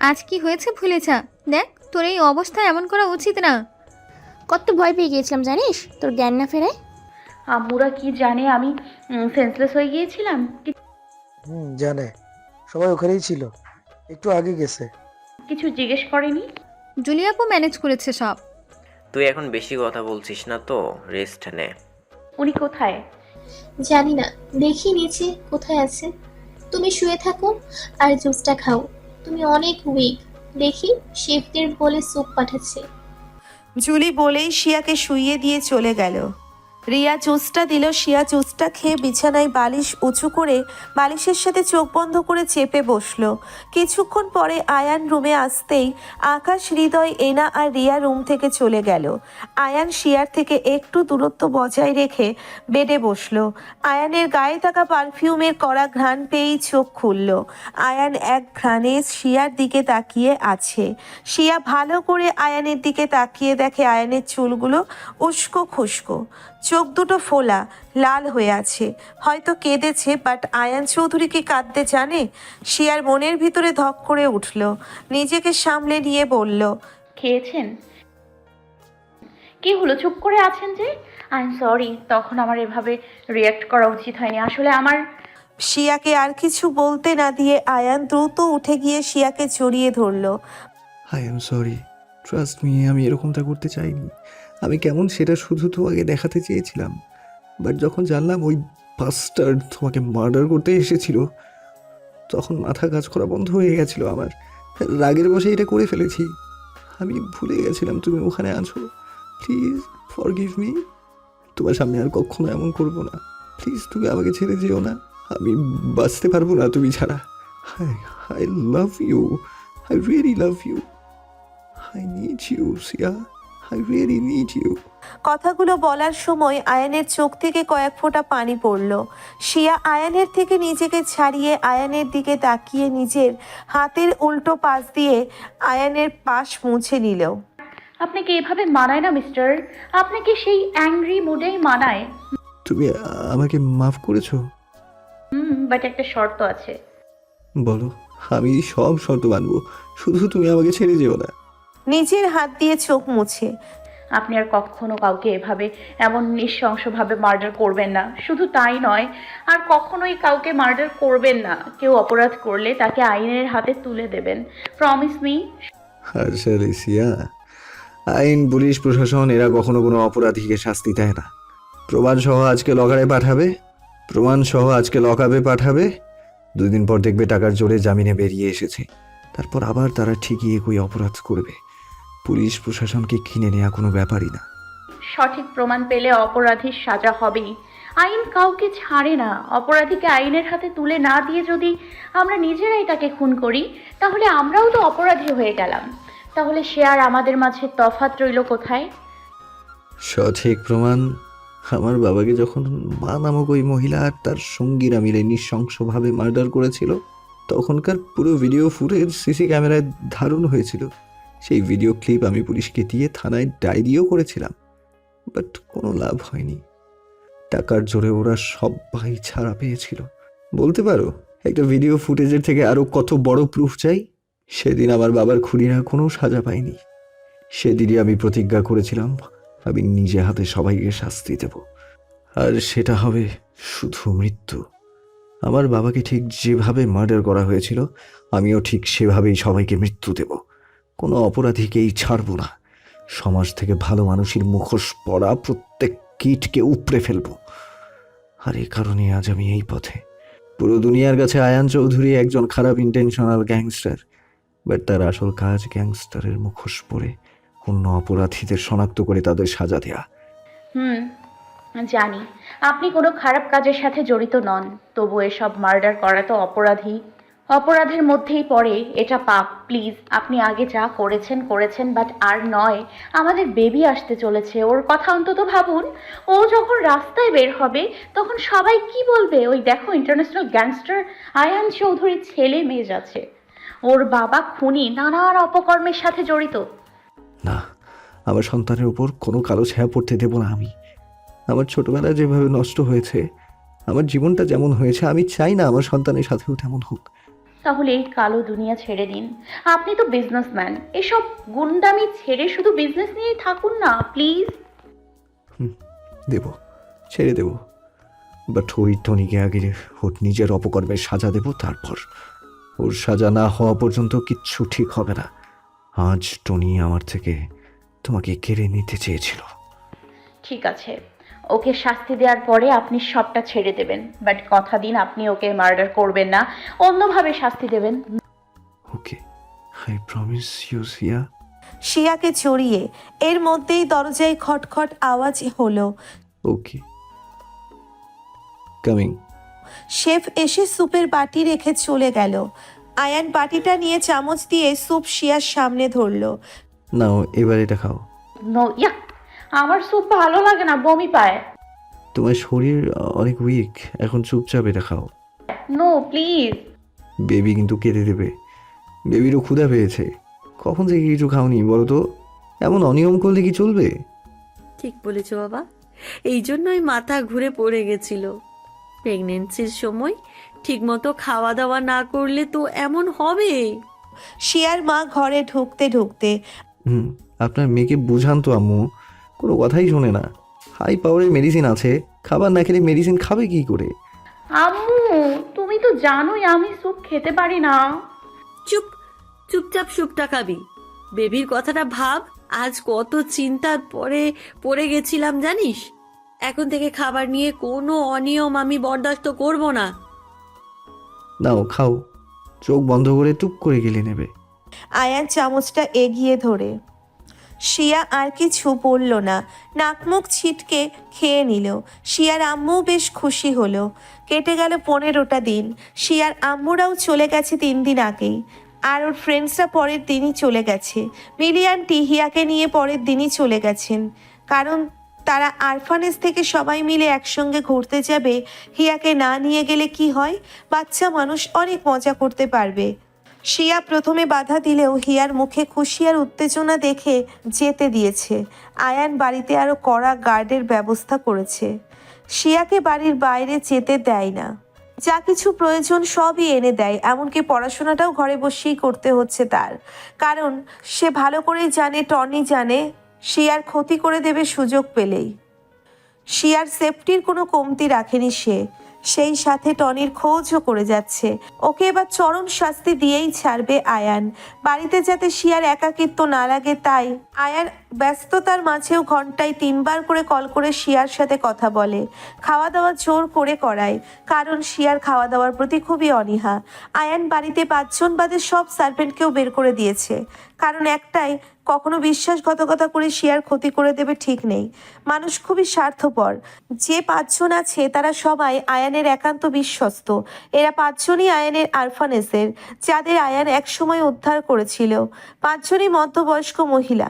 আজ কি হয়েছে ভুলে যা। দেখ, তোর এই অবস্থা এমন করা উচিত না। কত ভয় পেয়ে গিয়েছিলাম জানিস, তোর জ্ঞান না ফেরায়। আম্মুরা কি জানে আমি সেন্সলেস হয়ে গিয়েছিলাম? জানে, সবাই ওখানেই ছিল, একটু আগে গেছে। কিছু জিজ্ঞেস করেনি? জুলিয়াপু ম্যানেজ করেছে সব। তুই এখন বেশি কথা বলছিস না তো, রেস্ট নে। উনি কোথায়? জানি না, দেখি নিচে কোথায় আছে। তুমি শুয়ে থাকো আর জুসটা খাও। তুমি অনেক উইক। দেখি শেফদের বলে স্যুপ পাঠাচ্ছে। জুলি বলেই শিয়াকে শুইয়ে দিয়ে চলে গেল। রিয়া জুসটা দিল। শিয়া জুসটা খেয়ে বিছানায় বালিশ উঁচু করে বালিশের সাথে চোখ বন্ধ করে চেপে বসলো। কিছুক্ষণ পরে আয়ান রুমে আসতেই আকাশ, হৃদয়, এনা আর রিয়া রুম থেকে চলে গেল। আয়ান শিয়ার থেকে একটু দূরত্ব বজায় রেখে বেডে বসলো। আয়ানের গায়ে থাকা পারফিউমের কড়া ঘ্রাণ পেয়েই চোখ খুলল। আয়ান এক ঘ্রাণে শিয়ার দিকে তাকিয়ে আছে। শিয়া ভালো করে আয়ানের দিকে তাকিয়ে দেখে আয়ানের চুলগুলো উস্কো খুস্কো, চোখ দুটো ফোলা, লাল হয়ে আছে, হয়তো কেঁদেছে। বাট আয়ান চৌধুরী কি কাঁদতে জানে? শিয়ার মনের ভিতরে ধক করে উঠল। নিজেকে সামলে নিয়ে বলল, খেয়েছেন? কি হলো, চুপ করে আছেন যে? আই এম সরি, তখন আমার এভাবে রিয়াক্ট করা উচিত হয়নি। আসলে আমার... শিয়াকে আর কিছু বলতে না দিয়ে আয়ান দ্রুত উঠে গিয়ে শিয়াকে জড়িয়ে ধরল। I am sorry, trust me, আমি এরকমটা করতে চাইনি। আমি কেমন সেটা শুধু তোমাকে দেখাতে চেয়েছিলাম। বাট যখন জানলাম ওই বাস্টার্ড তোমাকে মার্ডার করতে এসেছিল, তখন মাথা কাজ করা বন্ধ হয়ে গেছিল আমার। রাগের বশে এটা করে ফেলেছি। আমি ভুলে গেছিলাম তুমি ওখানে আছো। Please forgive me. তোমার সামনে আর কখনো এমন করবো না। প্লিজ তুমি আমাকে ছেড়ে যেও না। আমি বাঁচতে পারবো না তুমি ছাড়া। I love you. I really love you. I need you, Sia. I really need you. কথাগুলো বলার সময় আয়ানের চোখ থেকে কয়েক ফোঁটা পানি পড়ল। শিয়া আয়ানের থেকে নিজেকে ছাড়িয়ে আয়ানের দিকে তাকিয়ে নিজের হাতের উল্টো পাশ দিয়ে আয়ানের পাশ মুছে নিল। আপনাকে এভাবে মানায় না মিস্টার, আপনাকে সেই অ্যাংরি মুডেই মানায়। তুমি আমাকে মাফ করেছো? বাট একটা শর্ত আছে। বলো, আমি সব শর্ত মানবো, শুধু তুমি আমাকে ছেড়ে যেও না। নিজের হাত দিয়ে চোখ মুছে। আপনি আর কখনো কাউকে এভাবে এমন নৃশংসভাবে মার্ডার করবেন না। শুধু তাই নয়, আর কখনোই কাউকে মার্ডার করবেন না। কেউ অপরাধ করলে তাকে আইনের হাতে তুলে দেবেন। Promise me. আসলে সিয়া, আইন, পুলিশ, প্রশাসন এরা কখনো কোনো অপরাধীকে শাস্তি দেয় না। প্রমাণ সহ আজকে লকআপে পাঠাবে, 2 দিন পর দেখবে টাকার জোরে জামিনে বেরিয়ে এসেছে। তারপর আবার তারা ঠিকই একই অপরাধ করবে। পুলিশ প্রশাসনকে কিনে নেওয়া কোনো ব্যাপারই না। সঠিক প্রমাণ পেলে অপরাধীর সাজা হবেই। আইন কাউকে ছাড়ে না। অপরাধীকে আইনের হাতে তুলে না দিয়ে যদি আমরা নিজেরাই তাকে খুন করি, তাহলে আমরাও তো অপরাধী হয়ে গেলাম। তাহলে সে আর আমাদের মাঝে তফাৎ রইল কোথায়? সঠিক প্রমাণ, আমার বাবাকে যখন মা নামক ওই মহিলা আর তার সঙ্গীরা মিলে নৃশংসভাবে মার্ডার করেছিল, তখনকার পুরো ভিডিও ফুটেজ সিসি ক্যামেরায় ধারণ হয়েছিল। সেই ভিডিও ক্লিপ আমি পুলিশকে দিয়ে থানায় ডায়েরিও করেছিলাম, বাট কোনো লাভ হয়নি। টাকার জোরে ওরা সবাই ছাড়া পেয়েছিল। বলতে পারো একটা ভিডিও ফুটেজের থেকে আরো কত বড় প্রুফ চাই? সেদিন আমার বাবার খুনিরা কোনো সাজা পায়নি। সেদিনই আমি প্রতিজ্ঞা করেছিলাম আমি নিজে হাতে সবাইকে শাস্তি দেব, আর সেটা হবে শুধু মৃত্যু। আমার বাবাকে ঠিক যেভাবে মার্ডার করা হয়েছিল, আমিও ঠিক সেভাবেই সবাইকে মৃত্যু দেব। কোনো অপরাধীকেই ছাড়ব না। সমাজ থেকে ভালো মানুষের মুখোশ পরা প্রত্যেক কীটকে উপড়ে ফেলব। আর এ কারণে আজ আমি এই পথে। পুরো দুনিয়ার কাছে আয়ান চৌধুরী একজন খারাপ ইন্টেনশনাল গ্যাংস্টার, বাট তার আসল কাজ গ্যাংস্টারের মুখোশ পরে অন্য অপরাধীদের শনাক্ত করে তাদের সাজা দেয়া। জানি আপনি কোনো খারাপ কাজের সাথে জড়িত নন, তবু এসব মার্ডার করা তো অপরাধের মধ্যেই পড়ে। এটা পাপ। প্লিজ, আপনি আগে যা করেছেন, বাট আর নয়। আমাদের বেবি আসতে চলেছে, ওর কথা অন্তত ভাবুন। ও যখন রাস্তায় বের হবে তখন সবাই কি বলবে? ওই দেখো, ইন্টারন্যাশনাল গ্যাংস্টার আয়ান চৌধুরীর ছেলে মেয়ে যাচ্ছে। ওর বাবা খুনি, নানান অপকর্মের সাথে জড়িত। না, আমার সন্তানের উপর কোনো কালো ছায়া পড়তে দেব না আমি। আমার ছোটবেলা যেভাবে নষ্ট হয়েছে, আমার জীবনটা যেমন হয়েছে, আমি চাই না আমার সন্তানের সাথেও তেমন হোক। তাহলে এই কালো দুনিয়া ছেড়ে দিন। আপনি তো বিজনেসম্যান, এসব গুন্ডামি ছেড়ে শুধু বিজনেস নিয়েই থাকুন না প্লিজ। ছেড়ে দেব, বাট ওই টনিকে আগে ওর নিজের অপকর্মের সাজা দেব, তারপর ওর সাজা না হওয়া পর্যন্ত কিচ্ছু ঠিক হবে না। আজ টনি আমার থেকে তোমাকে কেড়ে নিতে চেয়েছিল। ঠিক আছে, ওকে শাস্তি দেওয়ার পরে আপনি সবটা ছেড়ে দেবেন, বাট কথা দিন আপনি ওকে মার্ডার করবেন না, অন্যভাবে শাস্তি দেবেন। ওকে, আই প্রমিস ইউ সিয়া। শিয়াকে জড়িয়ে এর মধ্যেই দরজায় খটখট আওয়াজ হলো। ওকে, কামিং। শেফ এসে স্যুপের বাটি রেখে চলে গেল। আয়ান বাটিটা নিয়ে চামচ দিয়ে স্যুপ শিয়ার সামনে ধরলো। নাও, এবার এটা খাও। নো, ইয়া, আমার স্যুপ ভালো লাগে না, বমি পায়। তোমার শরীর অনেক উইক, এখন চুপচাপ এটা খাও। No please. বেবি কিন্তু কেঁদে দেবে। বেবিরও ক্ষুধা পেয়েছে। কখন থেকে কিছু খাওনি বলো তো? এমন অনিয়ম করলে কি চলবে? ঠিক বলেছো বাবা, এই জন্যই মাথা ঘুরে পড়ে গেছিল। প্রেগনেন্সির সময় ঠিকমতো খাওয়া দাওয়া না করলে তো এমন হবে। শিয়ার মা ঘরে ঢুকতে আপনার মেয়েকে বুঝান তো আম্মু, কোনো কথাই শোনে না। হাই পাওয়ারের মেডিসিন আছে, খাবার না খেলে মেডিসিন খাবে কি করে? আম্মু, তুমি তো জানোই আমি স্যুপ খেতে পারি না। চুপচাপ স্যুপটা খাবি। বেবির কথাটা ভাব, আজ কত চিন্তার পড়ে গেছিলাম জানিস। এখন থেকে খাবার নিয়ে কোনো অনিয়ম আমি বরদাস্ত করব না। নাও খাও, চোখ বন্ধ করে টুপ করে গেলে নেবে। আয়ান চামচটা এগিয়ে ধরে। শিয়া আর কিছু বলল না, নাক মুখ ছিটকে খেয়ে নিল। শিয়ার আম্মু বেশ খুশি হলো। কেটে গেল 15টা দিন। শিয়ার আম্মুরাও চলে গেছে 3 দিন আগেই। আর ওর ফ্রেন্ডসরা পরের দিনই চলে গেছে। মিলি আন্টি হিয়াকে নিয়ে পরের দিনই চলে গেছেন, কারণ তারা আরফানেজ থেকে সবাই মিলে একসঙ্গে ঘুরতে যাবে। হিয়াকে না নিয়ে গেলে কি হয়, বাচ্চা মানুষ অনেক মজা করতে পারবে। শিয়া প্রথমে বাধা দিলেও হিয়ার মুখে খুশি আর উত্তেজনা দেখে যেতে দিয়েছে। আয়ান বাড়িতে আরও কড়া গার্ডের ব্যবস্থা করেছে। শিয়াকে বাড়ির বাইরে যেতে দেয় না, যা কিছু প্রয়োজন সবই এনে দেয়, এমনকি পড়াশোনাটাও ঘরে বসেই করতে হচ্ছে তার, কারণ সে ভালো করেই জানে টনি জানে শিয়ার ক্ষতি করে দেবে সুযোগ পেলেই। শিয়ার সেফটির কোনো কমতি রাখেনি সে, সেই সাথে টনির খোঁজও করে যাচ্ছে। ওকে এবার চরম শাস্তি দিয়েই ছাড়বে আয়ান, বাড়িতে যাতে শিয়ার একাকিত্ব না লাগে তাই। আয়ান ব্যস্ততার মাঝেও ঘন্টায় 3 বার করে কল করে শিয়ার সাথে কথা বলে, খাওয়া দাওয়া জোর করে করায়, কারণ শিয়ার খাওয়া দাওয়ার প্রতি খুবই অনীহা। আয়ান বাড়িতে 5 জন বাদে সব সার্ভেন্টকেও বের করে দিয়েছে, কারণ একটাই, কখনো বিশ্বাসঘাতকতা করে শিয়ার ক্ষতি করে দেবে ঠিক নেই। মানুষ খুবই স্বার্থপর। যে 5 জন আছে তারা সবাই আয়ানের একান্ত বিশ্বস্ত। এরা 5 জনই আয়ানের আরফানেজের, যাদের আয়ান একসময় উদ্ধার করেছিল। 5 জনই মধ্যবয়স্ক মহিলা।